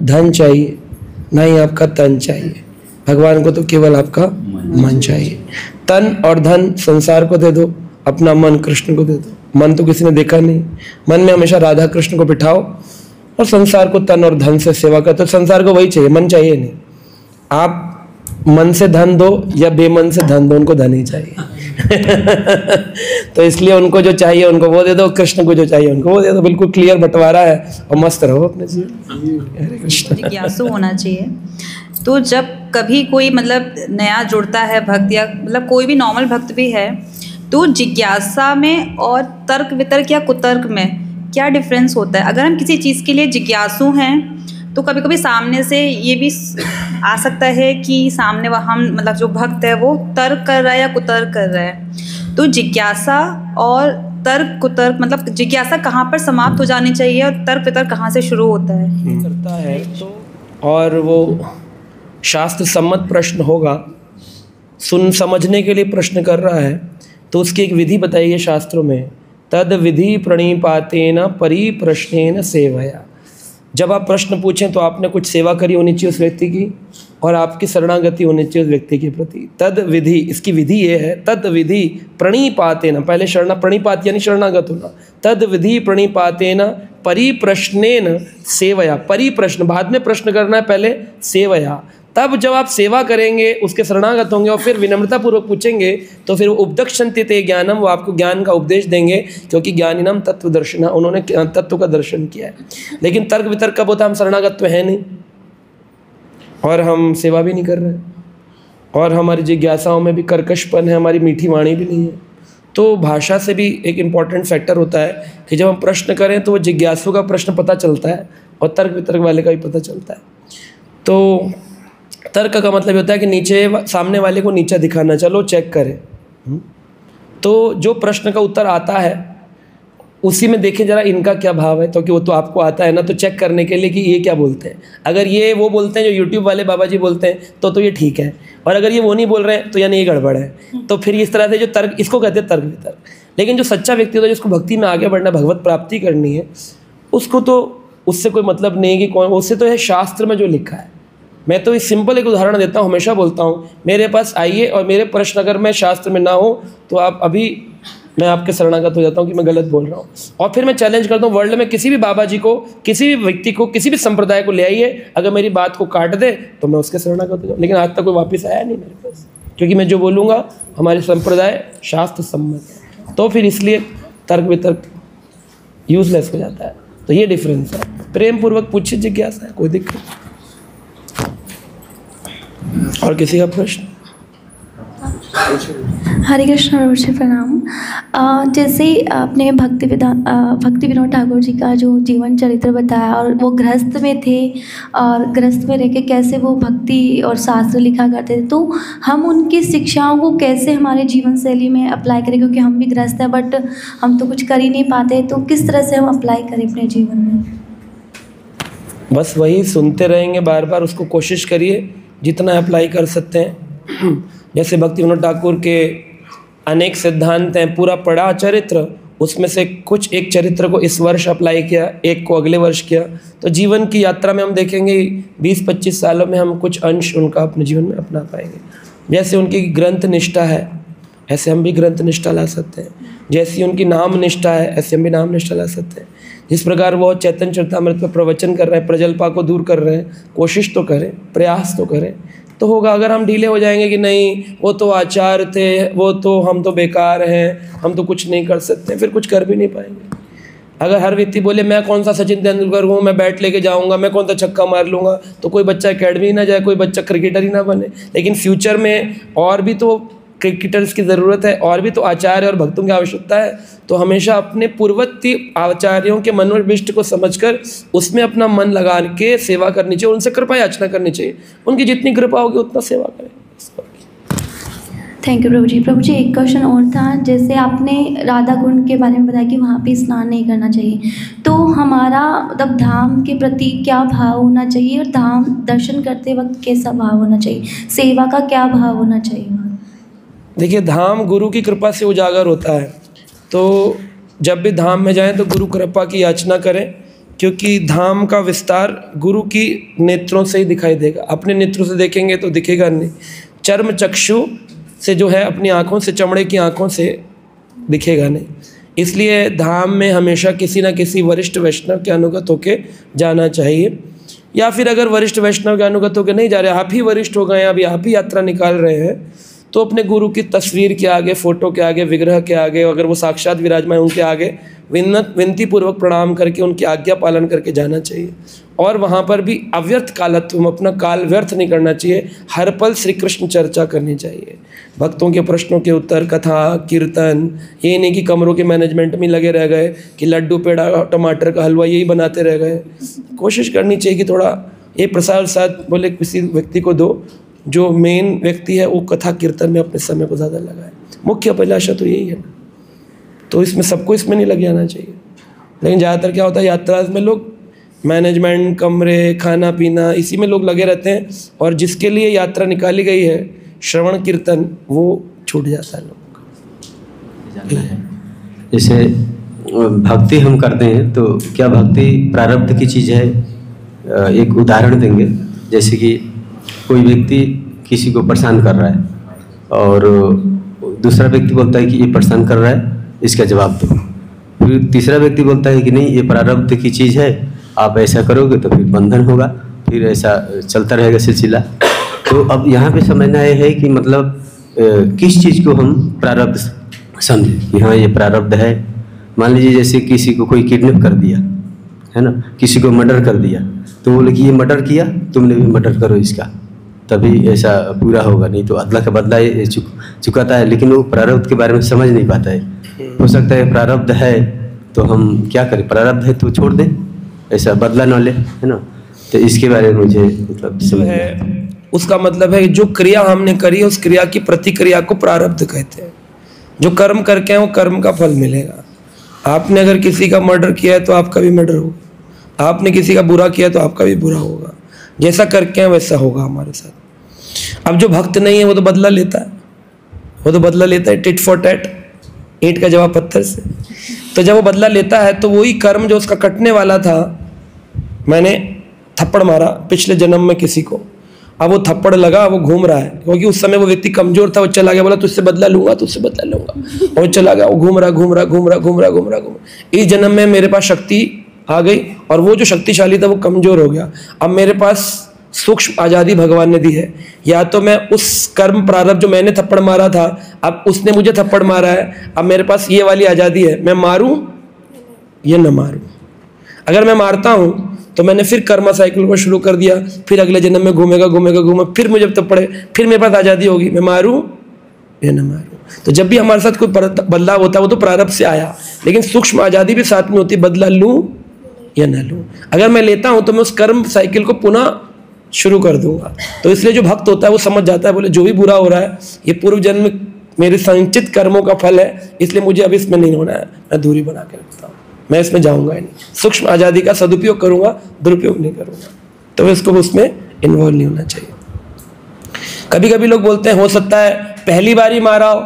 धन चाहिए ना ही आपका तन चाहिए, भगवान को तो केवल आपका मन चाहिए। तन और धन संसार को दे दो, अपना मन कृष्ण को दे दो। मन तो किसी ने देखा नहीं, मन में हमेशा राधा कृष्ण को बिठाओ और संसार को तन और धन से सेवा करते। तो संसार को वही चाहिए, मन चाहिए नहीं। आप मन से धन दो या बेमन से धन दो, उनको धन ही चाहिए। तो इसलिए उनको जो चाहिए उनको वो दे दो, कृष्ण को जो चाहिए उनको वो दे दो। बिल्कुल क्लियर बंटवारा है और मस्त रहो अपने जीवन। जिज्ञासु होना चाहिए। तो जब कभी कोई मतलब नया जुड़ता है भक्त, या मतलब कोई भी नॉर्मल भक्त भी है, तो जिज्ञासा में और तर्क वितर्क या कुतर्क में क्या डिफरेंस होता है? अगर हम किसी चीज़ के लिए जिज्ञासु हैं तो कभी कभी सामने से ये भी आ सकता है कि सामने हम मतलब जो भक्त है वो तर्क कर रहा है या कुतर्क कर रहा है। तो जिज्ञासा और तर्क कुतर्क मतलब जिज्ञासा कहाँ पर समाप्त हो जानी चाहिए और तर्क वितर्क कहाँ से शुरू होता है? करता है तो और वो शास्त्र सम्मत प्रश्न होगा, सुन समझने के लिए प्रश्न कर रहा है, तो उसकी एक विधि बताई है शास्त्रों में, तद विधि प्रणिपातेन परिप्रश्नेन सेवया। जब आप प्रश्न पूछें तो आपने कुछ सेवा करी होनी चाहिए उस व्यक्ति की, और आपकी शरणागति होनी चाहिए उस व्यक्ति के प्रति। तद विधि, इसकी विधि ये है, तद विधि प्रणिपातेन, पहले प्रणिपात यानी शरणागत होना, तद विधि प्रणिपातेन परिप्रश्नेन सेवया। परिप्रश्न बाद में प्रश्न करना है, पहले सेवया तब जब आप सेवा करेंगे, उसके शरणागत होंगे और फिर विनम्रतापूर्वक पूछेंगे, तो फिर वो उपदक्षन्ति ते ज्ञानम, वो आपको ज्ञान का उपदेश देंगे, क्योंकि ज्ञानिनम तत्वदर्शिना, उन्होंने तत्व का दर्शन किया है। लेकिन तर्क वितर्क कब होता है? हम शरणागत तो है नहीं और हम सेवा भी नहीं कर रहे हैं और हमारी जिज्ञासाओं में भी कर्कशपन है, हमारी मीठी वाणी भी नहीं है। तो भाषा से भी एक इम्पॉर्टेंट फैक्टर होता है कि जब हम प्रश्न करें तो वो जिज्ञासु का प्रश्न पता चलता है और तर्क वितर्क वाले का भी पता चलता है। तो तर्क का मतलब होता है कि नीचे सामने वाले को नीचा दिखाना, चलो चेक करें। तो जो प्रश्न का उत्तर आता है उसी में देखें जरा इनका क्या भाव है, क्योंकि वो तो आपको आता है ना, तो चेक करने के लिए कि ये क्या बोलते हैं। अगर ये वो बोलते हैं जो यूट्यूब वाले बाबा जी बोलते हैं तो ये ठीक है, और अगर ये वो नहीं बोल रहे हैं तो यानी ये गड़बड़ है। तो फिर इस तरह से जो तर्क, इसको कहते हैं तर्क वितर्क। लेकिन जो सच्चा व्यक्ति होता है, जिसको भक्ति में आगे बढ़ना, भगवत प्राप्ति करनी है, उसको तो उससे कोई मतलब नहीं कि कौन, उससे तो है शास्त्र में जो लिखा है। मैं तो इस सिंपल एक उदाहरण देता हूँ, हमेशा बोलता हूँ, मेरे पास आइए और मेरे प्रश्न अगर मैं शास्त्र में ना हो तो आप अभी, मैं आपके शरणागत हो जाता हूँ कि मैं गलत बोल रहा हूँ। और फिर मैं चैलेंज करता हूँ वर्ल्ड में किसी भी बाबा जी को, किसी भी व्यक्ति को, किसी भी संप्रदाय को ले आइए, अगर मेरी बात को काट दे तो मैं उसके शरणागत हो जाऊँ। लेकिन आज तक कोई वापस आया नहीं मेरे पास, क्योंकि मैं जो बोलूँगा हमारे संप्रदाय शास्त्र सम्मत है। तो फिर इसलिए तर्क वितर्क यूजलेस हो जाता है। तो ये डिफरेंस है। प्रेम पूर्वक पूछिए, जिज्ञासा है, कोई दिक्कत नहीं। और किसी का प्रश्न? हरे कृष्ण प्रभु जी प्रणाम। जैसे आपने भक्ति विनोद ठाकुर जी का जो जीवन चरित्र बताया, और वो गृहस्थ में थे और गृहस्थ में रह के कैसे वो भक्ति और शास्त्र लिखा करते थे, तो हम उनकी शिक्षाओं को कैसे हमारे जीवन शैली में अप्लाई करें? क्योंकि हम भी गृहस्थ हैं बट हम तो कुछ कर ही नहीं पाते, तो किस तरह से हम अप्लाई करें अपने जीवन में? बस वही सुनते रहेंगे बार बार, उसको कोशिश करिए जितना अप्लाई कर सकते हैं। जैसे भक्ति विनोद ठाकुर के अनेक सिद्धांत हैं, पूरा पढ़ा चरित्र, उसमें से कुछ एक चरित्र को इस वर्ष अप्लाई किया, एक को अगले वर्ष किया, तो जीवन की यात्रा में हम देखेंगे 20-25 सालों में हम कुछ अंश उनका अपने जीवन में अपना पाएंगे। जैसे उनकी ग्रंथ निष्ठा है, ऐसे हम भी ग्रंथ निष्ठा ला सकते हैं। जैसी उनकी नाम निष्ठा है, ऐसे हम भी नाम निष्ठा ला सकते हैं। जिस प्रकार वो चैतन्य चरितामृत पर प्रवचन कर रहे हैं, प्रजल्पा को दूर कर रहे हैं, कोशिश तो करें, प्रयास तो करें, तो होगा। अगर हम ढीले हो जाएंगे कि नहीं वो तो आचार्य थे, वो तो, हम तो बेकार हैं, हम तो कुछ नहीं कर सकते, फिर कुछ कर भी नहीं पाएंगे। अगर हर व्यक्ति बोले मैं कौन सा सचिन तेंदुलकर हूँ, मैं बैट लेके जाऊँगा, मैं कौन सा छक्का मार लूँगा, तो कोई बच्चा अकेडमी ना जाए, कोई बच्चा क्रिकेटर ही ना बने। लेकिन फ्यूचर में और भी तो क्रिकेटर्स की ज़रूरत है, और भी तो आचार्य और भक्तों की आवश्यकता है। तो हमेशा अपने पूर्ववर्ती आचार्यों के मनोविष्ट को समझकर उसमें अपना मन लगा के सेवा करनी चाहिए, उनसे कृपा याचना करनी चाहिए। उनकी जितनी कृपा होगी उतना सेवा करें। थैंक यू प्रभु जी। प्रभु जी एक क्वेश्चन और था, जैसे आपने राधा कुंड के बारे में बताया कि वहाँ पे स्नान नहीं करना चाहिए, तो हमारा मतलब धाम के प्रति क्या भाव होना चाहिए, और धाम दर्शन करते वक्त कैसा भाव होना चाहिए, सेवा का क्या भाव होना चाहिए? देखिए, धाम गुरु की कृपा से उजागर होता है, तो जब भी धाम में जाएं तो गुरु कृपा की याचना करें, क्योंकि धाम का विस्तार गुरु की नेत्रों से ही दिखाई देगा। अपने नेत्रों से देखेंगे तो दिखेगा नहीं, चर्म चक्षु से जो है, अपनी आँखों से, चमड़े की आँखों से दिखेगा नहीं। इसलिए धाम में हमेशा किसी न किसी वरिष्ठ वैष्णव के अनुगत होके जाना चाहिए, या फिर अगर वरिष्ठ वैष्णव के अनुगत होकर नहीं जा रहे, आप ही वरिष्ठ हो गए, अभी आप ही यात्रा निकाल रहे हैं, तो अपने गुरु की तस्वीर के आगे, फोटो के आगे, विग्रह के आगे, अगर वो साक्षात विराजमान उनके आगे विनती पूर्वक प्रणाम करके उनकी आज्ञा पालन करके जाना चाहिए। और वहाँ पर भी अव्यर्थ कालत्व, अपना काल व्यर्थ नहीं करना चाहिए, हर पल श्री कृष्ण चर्चा करनी चाहिए। भक्तों के प्रश्नों के उत्तर, कथा, कीर्तन, ये नहीं कि कमरों के मैनेजमेंट में लगे रह गए कि लड्डू पेड़ा टमाटर का हलवा यही बनाते रह गए। कोशिश करनी चाहिए कि थोड़ा ये प्रसाद साथ बोले किसी व्यक्ति को दो, जो मेन व्यक्ति है वो कथा कीर्तन में अपने समय को ज़्यादा लगाए। मुख्य अभिलाषा तो यही है ना, तो इसमें सबको इसमें नहीं लग जाना चाहिए। लेकिन ज़्यादातर क्या होता है, यात्रा में लोग मैनेजमेंट, कमरे, खाना पीना, इसी में लोग लगे रहते हैं, और जिसके लिए यात्रा निकाली गई है श्रवण कीर्तन, वो छूट जाता है लोगों का। जैसे भक्ति हम करते हैं तो क्या भक्ति प्रारब्ध की चीज़ है? एक उदाहरण देंगे, जैसे कि कोई व्यक्ति किसी को परेशान कर रहा है और दूसरा व्यक्ति बोलता है कि ये परेशान कर रहा है, इसका जवाब दो। फिर तीसरा व्यक्ति बोलता है कि नहीं, ये प्रारब्ध की चीज़ है, आप ऐसा करोगे तो फिर बंधन होगा, फिर ऐसा चलता रहेगा सिलसिला। तो अब यहाँ पे समझना ये है कि मतलब किस चीज़ को हम प्रारब्ध समझें कि हाँ ये प्रारब्ध है। मान लीजिए जैसे किसी को कोई किडनैप कर दिया है ना, किसी को मर्डर कर दिया, तो बोले कि ये मर्डर किया, तुमने भी मर्डर करो इसका, तभी ऐसा पूरा होगा, नहीं तो अदला का बदला ये चुकाता है। लेकिन वो प्रारब्ध के बारे में समझ नहीं पाता है। हो सकता है प्रारब्ध है तो हम क्या करें, प्रारब्ध है तो छोड़ दें, ऐसा बदला न ले, है ना। तो इसके बारे में मुझे मतलब समझ है, उसका मतलब है जो क्रिया हमने करी है उस क्रिया की प्रतिक्रिया को प्रारब्ध कहते हैं। जो कर्म करके हैं वो कर्म का फल मिलेगा। आपने अगर किसी का मर्डर किया है तो आपका भी मर्डर होगा, आपने किसी का बुरा किया तो आपका भी बुरा होगा। जैसा करके हैं वैसा होगा हमारे साथ। अब जो भक्त नहीं है वो तो बदला लेता है, वो तो बदला लेता है टिट फॉर टैट, ईंट का जवाब पत्थर से। तो जब वो बदला लेता है तो वही कर्म जो उसका कटने वाला था, मैंने थप्पड़ मारा पिछले जन्म में किसी को, अब वो थप्पड़ लगा, वो घूम रहा है क्योंकि उस समय वो व्यक्ति कमजोर था, वो चला गया, बोला तुझसे बदला लूंगा, तुझसे बदला लूंगा, और वो चला गया, वो घूम रहा। इस जन्म में मेरे पास शक्ति आ गई और वो जो शक्तिशाली था वो कमजोर हो गया। अब मेरे पास सूक्ष्म आज़ादी भगवान ने दी है, या तो मैं उस कर्म प्रारब्ध जो मैंने थप्पड़ मारा था, अब उसने मुझे थप्पड़ मारा है, अब मेरे पास ये वाली आज़ादी है, मैं मारूं या न मारूं। अगर मैं मारता हूं तो मैंने फिर कर्म साइकिल को शुरू कर दिया, फिर अगले जन्म में घूमेगा, फिर मुझे थप्पड़े, फिर मेरे पास आज़ादी होगी, मैं मारूं या न मारूं। तो जब भी हमारे साथ कोई बदलाव होता है वो तो प्रारब्ध से आया, लेकिन सूक्ष्म आज़ादी भी साथ में होती है, बदला लूं या न लूं। अगर मैं लेता हूं तो मैं उस कर्म साइकिल को पुनः शुरू कर दूंगा। तो इसलिए जो भक्त होता है वो समझ जाता है, बोले जो भी बुरा हो रहा है ये पूर्व जन्म मेरे संचित कर्मों का फल है, इसलिए मुझे अब इसमें नहीं होना है, मैं दूरी बना के रखता हूँ, मैं इसमें जाऊंगा ही नहीं, सूक्ष्म आज़ादी का सदुपयोग करूंगा, दुरुपयोग नहीं करूंगा। तो इसको उसमें इन्वॉल्व नहीं होना चाहिए। कभी कभी लोग बोलते हैं हो सकता है पहली बार ही मारा हो,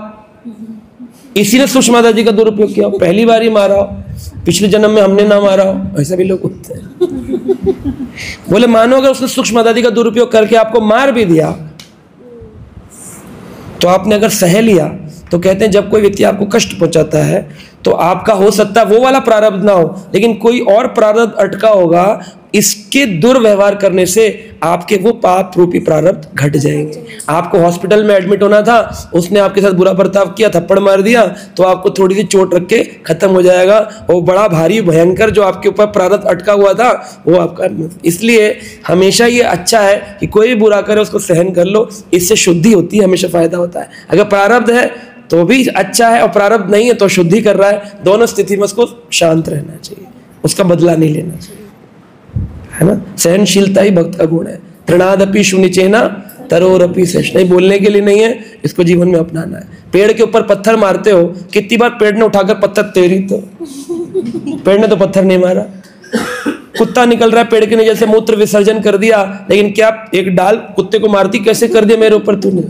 इसी ने सूक्ष्म आज़ादी का दुरुपयोग किया, पहली बार ही मारा हो, पिछले जन्म में हमने ना मारा हो, ऐसा भी लोग होते हैं। बोले मानो अगर उसने सूक्ष्म आज़ादी का दुरुपयोग करके आपको मार भी दिया तो आपने अगर सह लिया, तो कहते हैं जब कोई व्यक्ति आपको कष्ट पहुंचाता है तो आपका हो सकता है वो वाला प्रारब्ध ना हो, लेकिन कोई और प्रारब्ध अटका होगा, इसके दुर्व्यवहार करने से आपके वो पाप रूपी प्रारब्ध घट जाएंगे। आपको हॉस्पिटल में एडमिट होना था, उसने आपके साथ बुरा बर्ताव किया, थप्पड़ मार दिया, तो आपको थोड़ी सी चोट रख के खत्म हो जाएगा, वो बड़ा भारी भयंकर जो आपके ऊपर प्रारब्ध अटका हुआ था वो आपका। इसलिए हमेशा ये अच्छा है कि कोई भी बुरा करे उसको सहन कर लो, इससे शुद्धि होती है, हमेशा फायदा होता है। अगर प्रारब्ध है तो भी अच्छा है और प्रारब्ध नहीं है तो शुद्धि कर रहा है, दोनों स्थिति में उसको शांत रहना चाहिए, उसका बदला नहीं लेना चाहिए, है ना। सहनशीलता ही भक्त का गुण है। तृणादपि शुनिचेना तरोरपि शेष, नहीं बोलने के लिए नहीं है, इसको जीवन में अपनाना है। पेड़ के ऊपर पत्थर मारते हो, कितनी बार पेड़ ने उठाकर पत्थर तेरी, तो पेड़ ने तो पत्थर नहीं मारा। कुत्ता निकल रहा है पेड़ के नीचे से, मूत्र विसर्जन कर दिया, लेकिन क्या एक डाल कुत्ते को मारती कैसे कर दिया मेरे ऊपर तूने।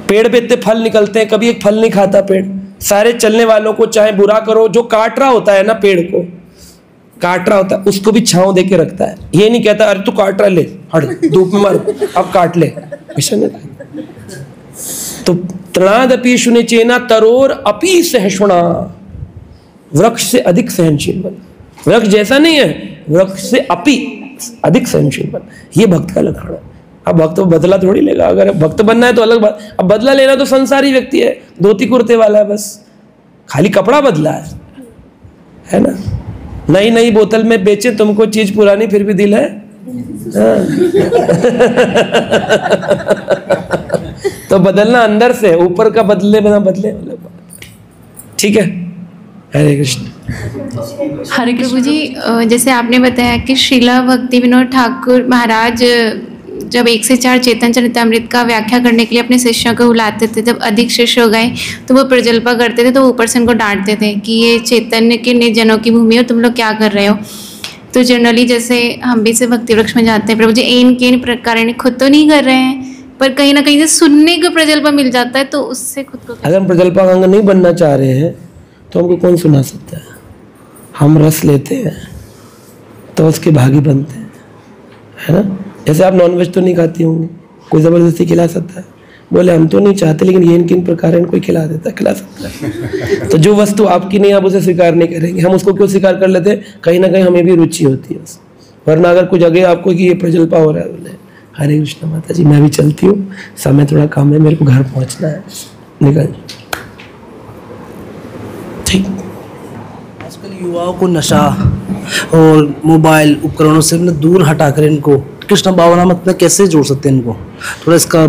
पेड़ पे इतने फल निकलते हैं, कभी एक फल नहीं खाता पेड़। सारे चलने वालों को चाहे बुरा करो, जो काट रहा होता है ना, पेड़ को काट रहा होता है उसको भी छांव दे के रखता है, ये नहीं कहता अरे तू काट रहा, ले हट धूप में मार, अब काट ले, ऐसा नहीं। तो तृणादपि शुनिचेना तरोर अपि सहिष्णुना, वृक्ष से अधिक सहनशील बन। वृक्ष जैसा नहीं है, वृक्ष से अपि अधिक सहनशील बन, ये भक्त का लक्षण है। अब भक्त बदला थोड़ी लेगा, अगर भक्त बनना है तो अलग बात। अब बदला लेना तो संसारी व्यक्ति है, धोती कुर्ते वाला है, बस खाली कपड़ा बदला है ना। नई नई बोतल में बेचे तुमको चीज पुरानी, फिर भी दिल है। तो बदलना अंदर से, ऊपर का बदले बिना बदले, ठीक है। हरे कृष्ण। हरे प्रभु जी, जैसे आपने बताया कि श्रीला भक्ति विनोद ठाकुर महाराज जब 1 से 4 चेतन चरितामृत का व्याख्या करने के लिए अपने शिष्यों को बुलाते थे, जब अधिक शिष्य हो गए तो वो प्रजल्पा करते थे, तो ऊपर से उनको डांटते थे कि ये चैतन्य के निर्जनों की भूमि हो, तुम लोग क्या कर रहे हो। तो जनरली जैसे हम भी से भक्ति वृक्ष में जाते हैं, प्रभु जी इन के प्रकार खुद तो नहीं कर रहे हैं, पर कहीं ना कहीं से सुनने को प्रजल्पा मिल जाता है, तो उससे खुद को, अगर हम प्रजल्पा अंग नहीं बनना चाह रहे हैं तो हमको कौन सुना सकता है। हम रस लेते हैं तो उसके भागी बनते हैं, है ना। जैसे आप नॉनवेज तो नहीं खाती होंगी, कोई ज़बरदस्ती खिला सकता है, बोले हम तो नहीं चाहते लेकिन ये किन प्रकार कोई खिला देता है, खिला सकता है। तो जो वस्तु आपकी नहीं, आप उसे स्वीकार नहीं करेंगे। हम उसको क्यों स्वीकार कर लेते हैं, कहीं ना कहीं हमें भी रुचि होती है, वरना अगर कुछ जगह आपको कि ये प्रजल्पा हो रहा है, बोले हरे कृष्ण माता जी, मैं भी चलती हूँ, समय थोड़ा कम है, मेरे को घर पहुँचना है, निकल। ठीक। आजकल युवाओं को नशा और मोबाइल उपकरणों से दूर हटाकर इनको कृष्ण भावनामृत में कैसे जोड़ सकते हैं इनको, थोड़ा इसका।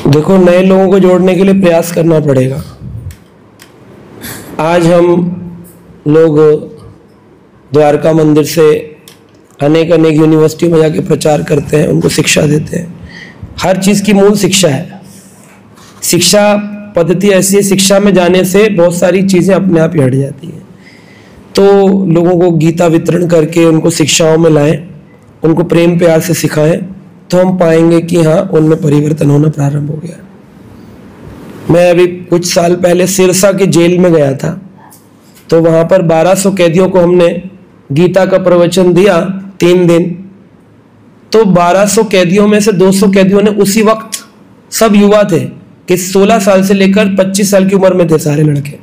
देखो, नए लोगों को जोड़ने के लिए प्रयास करना पड़ेगा। आज हम लोग द्वारका मंदिर से अनेक यूनिवर्सिटी में जाके प्रचार करते हैं, उनको शिक्षा देते हैं। हर चीज़ की मूल शिक्षा है। शिक्षा पद्धति ऐसी है, शिक्षा में जाने से बहुत सारी चीज़ें अपने आप ही हट जाती हैं। तो लोगों को गीता वितरण करके उनको शिक्षाओं में लाएं, उनको प्रेम प्यार से सिखाएं, तो हम पाएंगे कि हाँ, उनमें परिवर्तन होना प्रारंभ हो गया। मैं अभी कुछ साल पहले सिरसा के जेल में गया था, तो वहाँ पर 1200 कैदियों को हमने गीता का प्रवचन दिया 3 दिन। तो 1200 कैदियों में से 200 कैदियों ने उसी वक्त, सब युवा थे कि 16 साल से लेकर 25 साल की उम्र में थे सारे लड़के,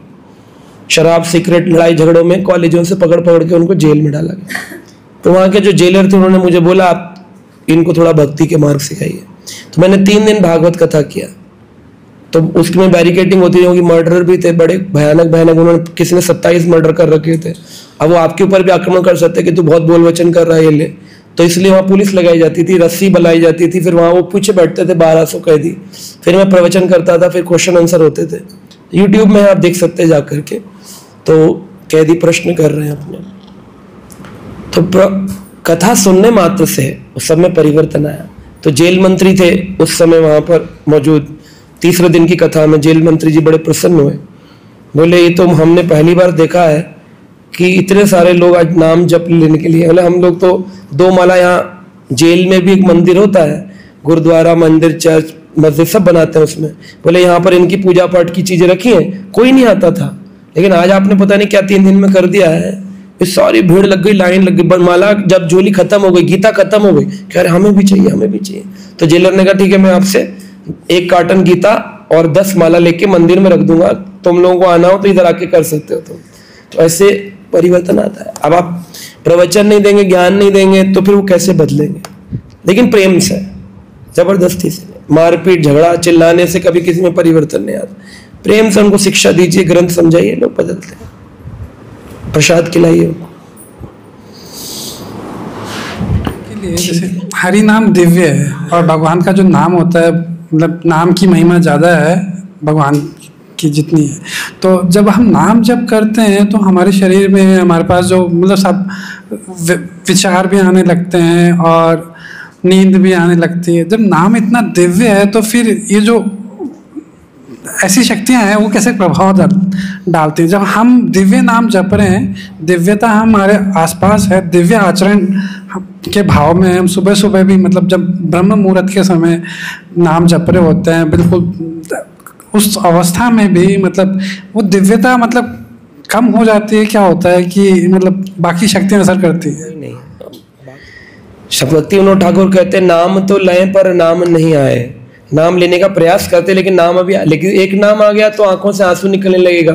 शराब सिगरेट लड़ाई झगड़ों में कॉलेजों से पकड़ के उनको जेल में डाला गया। तो वहाँ के जो जेलर थे उन्होंने मुझे बोला, आप इनको थोड़ा भक्ति के मार्ग सिखाइए। तो मैंने 3 दिन भागवत कथा किया। तो उसमें बैरिकेडिंग होती है, क्योंकि मर्डरर भी थे बड़े भयानक, उन्होंने किसी ने 27 मर्डर कर रखे थे। अब वो आपके ऊपर भी आक्रमण कर सकते कि तू बहुत बोल वचन कर रहा है, ये ले। तो इसलिए वहाँ पुलिस लगाई जाती थी, रस्सी बलाई जाती थी, फिर वहाँ वो पीछे बैठते थे 1200 कैदी, फिर मैं प्रवचन करता था, फिर क्वेश्चन आंसर होते थे। यूट्यूब में आप देख सकते हैं जा करके। तो कैदी प्रश्न कर रहे हैं अपने, तो कथा सुनने मात्र से उस सब में परिवर्तन आया। तो जेल मंत्री थे उस समय वहाँ पर मौजूद। तीसरे दिन की कथा में जेल मंत्री जी बड़े प्रसन्न हुए, बोले ये तो हमने पहली बार देखा है कि इतने सारे लोग आज नाम जप लेने के लिए। बोले हम लोग तो 2 माला, यहाँ जेल में भी एक मंदिर होता है, गुरुद्वारा मंदिर चर्च मस्जिद सब बनाते हैं उसमें। बोले यहाँ पर इनकी पूजा पाठ की चीजें रखी हैं, कोई नहीं आता था, लेकिन आज आपने पता नहीं क्या 3 दिन में कर दिया है। इस सारी भीड़ लग गई, लाइन लग गई। माला जब झोली खत्म हो गई, गीता खत्म हो गई, कह रहे हमें भी चाहिए, हमें भी चाहिए। तो जेलर ने कहा ठीक है, मैं आपसे 1 कार्टन गीता और 10 माला लेके मंदिर में रख दूंगा, तुम लोगों को आना हो तो इधर आके कर सकते हो। तो ऐसे परिवर्तन आता है। अब आप प्रवचन नहीं देंगे, ज्ञान नहीं देंगे, तो फिर वो कैसे बदलेंगे? लेकिन प्रेम से, जबरदस्ती से, मारपीट झगड़ा चिल्लाने से कभी किसी में परिवर्तन नहीं आता। प्रेम से उनको शिक्षा दीजिए, ग्रंथ समझाइए, लोग बदलते हैं। प्रसाद खिलाइए उनको। जैसे हरि नाम दिव्य है और भगवान का जो नाम होता है, मतलब नाम की महिमा ज़्यादा है भगवान की जितनी है। तो जब हम नाम जप करते हैं तो हमारे शरीर में, हमारे पास जो मतलब सब विचार भी आने लगते हैं और नींद भी आने लगती है। जब नाम इतना दिव्य है तो फिर ये जो ऐसी शक्तियां हैं वो कैसे प्रभाव डालती हैं? जब हम दिव्य नाम जप रहे हैं, दिव्यता हमारे आसपास है, दिव्य आचरण के भाव में हम सुबह सुबह भी, मतलब जब ब्रह्म मुहूर्त के समय नाम जप रहे होते हैं, बिल्कुल उस अवस्था में भी मतलब वो दिव्यता मतलब कम हो जाती है। क्या होता है कि मतलब बाकी शक्तियां असर करती है? नहीं, भक्ति विनोद ठाकुर कहते हैं, नाम तो लें पर नाम नहीं आए। नाम लेने का प्रयास करते लेकिन नाम अभी, लेकिन एक नाम आ गया तो आंखों से आंसू निकलने लगेगा,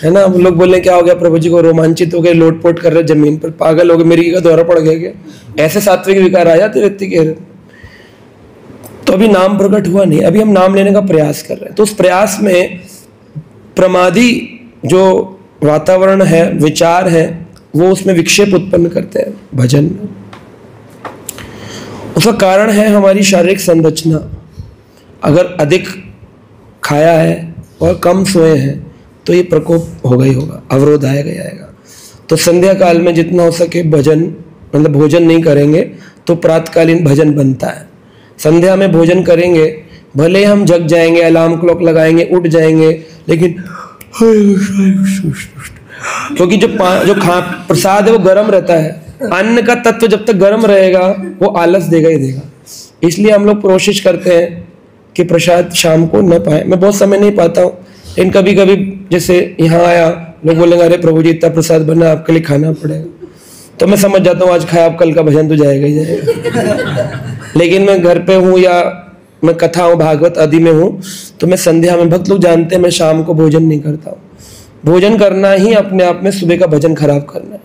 है ना। हम लोग बोले क्या हो गया, प्रभु जी को रोमांचित हो गए, लोटपोट कर रहे जमीन पर, पागल हो गए, मिर्गी का दौरा पड़ गया क्या? ऐसे सात्विक विकार आ जाते व्यक्ति के। तो अभी नाम प्रकट हुआ नहीं, अभी हम नाम लेने का प्रयास कर रहे हैं। तो उस प्रयास में प्रमादी जो वातावरण है, विचार है, वो उसमें विक्षेप उत्पन्न करते हैं भजन में। उसका कारण है हमारी शारीरिक संरचना। अगर अधिक खाया है और कम सोए हैं तो ये प्रकोप होगा ही होगा, अवरोध आएगा ही आएगा। तो संध्या काल में जितना हो सके भजन, मतलब भोजन नहीं करेंगे तो प्रातकालीन भजन बनता है। संध्या में भोजन करेंगे, भले हम जग जाएंगे, अलार्म क्लॉक लगाएंगे, उठ जाएंगे, लेकिन क्योंकि जो प्रसाद है वो गर्म रहता है। अन्न का तत्व जब तक गर्म रहेगा वो आलस देगा ही देगा। इसलिए हम लोग कोशिश करते हैं कि प्रसाद शाम को न पाए। मैं बहुत समय नहीं पाता हूँ, लेकिन कभी कभी जैसे यहाँ आया, लोग बोलेंगे अरे प्रभु जी इतना प्रसाद बना, आपके लिए खाना पड़ेगा, तो मैं समझ जाता हूँ आज खाया, अब कल का भजन तो जाएगा ही जाएगा। लेकिन मैं घर पे हूँ या मैं कथा हूँ, भागवत आदि में हूँ, तो मैं संध्या में, भक्त लोग जानते हैं मैं शाम को भोजन नहीं करता हूँ। भोजन करना ही अपने आप में सुबह का भजन खराब करना है।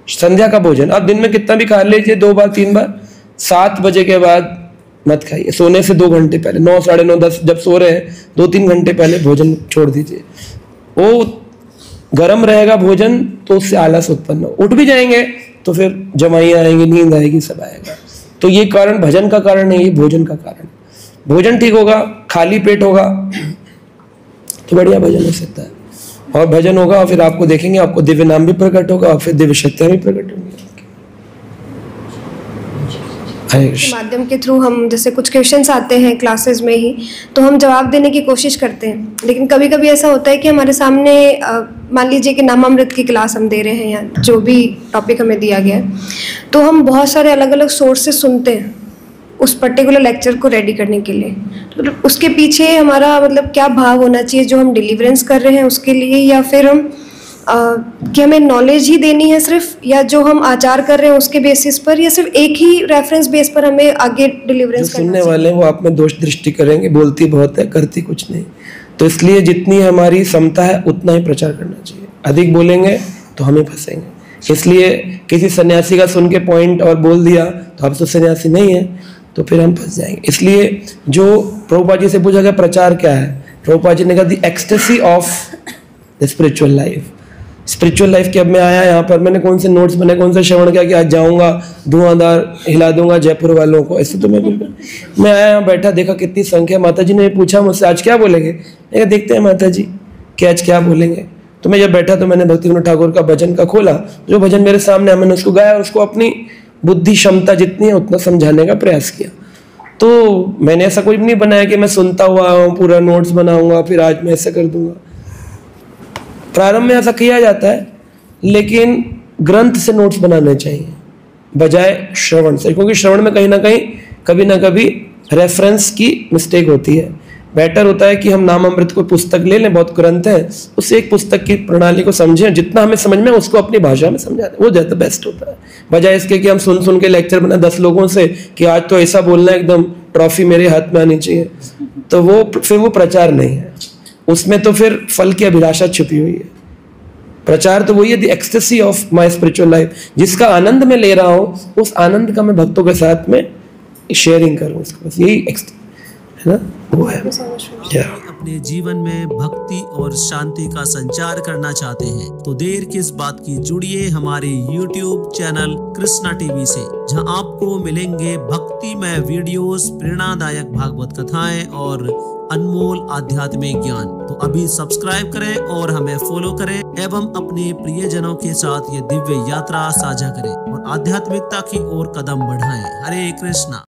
संध्या का भोजन आप दिन में कितना भी खा लीजिए, 2 बार 3 बार, 7 बजे के बाद मत खाइए। सोने से 2 घंटे पहले, 9, साढ़े 9, 10 जब सो रहे हैं 2-3 घंटे पहले भोजन छोड़ दीजिए। वो गर्म रहेगा भोजन तो उससे आलस उत्पन्न हो, उठ भी जाएंगे तो फिर जमाइयाँ आएंगी, नींद आएगी, सब आएगा। तो ये कारण भजन का कारण नहीं, ये भोजन का कारण। भोजन ठीक होगा, खाली पेट होगा तो बढ़िया भजन हो सकता है, और भजन होगा और फिर आपको देखेंगे आपको दिव्य नाम भी प्रकट होगा और फिर दिव्य शक्तियाँ भी प्रकट होंगी। माध्यम के थ्रू हम जैसे कुछ क्वेश्चंस आते हैं क्लासेस में ही, तो हम जवाब देने की कोशिश करते हैं, लेकिन कभी कभी ऐसा होता है कि हमारे सामने मान लीजिए कि नामामृत की क्लास हम दे रहे हैं या जो भी टॉपिक हमें दिया गया है, तो हम बहुत सारे अलग अलग सोर्स से सुनते हैं उस पर्टिकुलर लेक्चर को रेडी करने के लिए। तो उसके पीछे हमारा मतलब क्या भाव होना चाहिए, जो हम डिलीवरेंस कर रहे हैं उसके लिए, या फिर हम कि हमें नॉलेज ही देनी है सिर्फ, या जो हम आचार कर रहे हैं उसके बेसिस पर, या सिर्फ एक ही रेफरेंस बेस पर हमें आगे डिलीवरेंस करना। सुनने वाले वो आप में दोष दृष्टि करेंगे, बोलती बहुत है करती कुछ नहीं, तो इसलिए जितनी हमारी क्षमता है उतना ही प्रचार करना चाहिए। अधिक बोलेंगे तो हम ही फंसेंगे। इसलिए किसी सन्यासी का सुन के पॉइंट और बोल दिया तो आप तो सन्यासी नहीं है, तो फिर हम फंस जाएंगे। इसलिए जो प्रभुपाद जी से पूछा गया प्रचार क्या है, प्रभुपाद जी ने कहा the ecstasy of the spiritual life. Spiritual life की अब मैं आया यहाँ पर, मैंने कौन से नोट्स बने, कौन सा श्रवण किया कि आज जाऊँगा धुआंधार हिला दूंगा जयपुर वालों को, ऐसे तो मैं आया यहाँ बैठा, देखा कितनी संख्या। माता जी ने पूछा मुझसे आज क्या बोलेंगे, मैं देखते हैं माता जी कि आज क्या बोलेंगे। तो मैं जब बैठा तो मैंने भक्ति विनोद ठाकुर का भजन का खोला, जो भजन मेरे सामने मैंने उसको गाया और उसको अपनी बुद्धि क्षमता जितनी है उतना समझाने का प्रयास किया। तो मैंने ऐसा कुछ नहीं बनाया कि मैं सुनता हुआ हूँ पूरा नोट्स बनाऊंगा फिर आज मैं ऐसा कर दूंगा। प्रारंभ में ऐसा किया जाता है, लेकिन ग्रंथ से नोट्स बनाने चाहिए बजाय श्रवण से, क्योंकि श्रवण में कहीं ना कहीं कभी ना कभी रेफरेंस की मिस्टेक होती है। बेटर होता है कि हम नामामृत को पुस्तक ले लें, बहुत ग्रंथ है, उससे एक पुस्तक की प्रणाली को समझें, जितना हमें समझ में उसको अपनी भाषा में समझा दें, वो ज़्यादा बेस्ट होता है। बजाय इसके कि हम सुन के लेक्चर बना 10 लोगों से कि आज तो ऐसा बोलना है एकदम ट्रॉफी मेरे हाथ में आनी चाहिए, तो वो फिर वो प्रचार नहीं है, उसमें तो फिर फल की अभिलाषा छुपी हुई है। प्रचार तो वही है, the ecstasy of my spiritual life, जिसका आनंद मैं ले रहा हूँ उस आनंद का मैं भक्तों के साथ में शेयरिंग करूँ, उसका बस यही है ना, वो है। अपने जीवन में भक्ति और शांति का संचार करना चाहते हैं तो देर किस बात की, जुड़िए हमारे YouTube चैनल कृष्णा टीवी से, जहां आपको मिलेंगे भक्तिमय वीडियोस, प्रेरणादायक भागवत कथाएं और अनमोल आध्यात्मिक ज्ञान। तो अभी सब्सक्राइब करें और हमें फॉलो करें एवं अपने प्रियजनों के साथ ये दिव्य यात्रा साझा करें और आध्यात्मिकता की ओर कदम बढ़ाएं। हरे कृष्णा।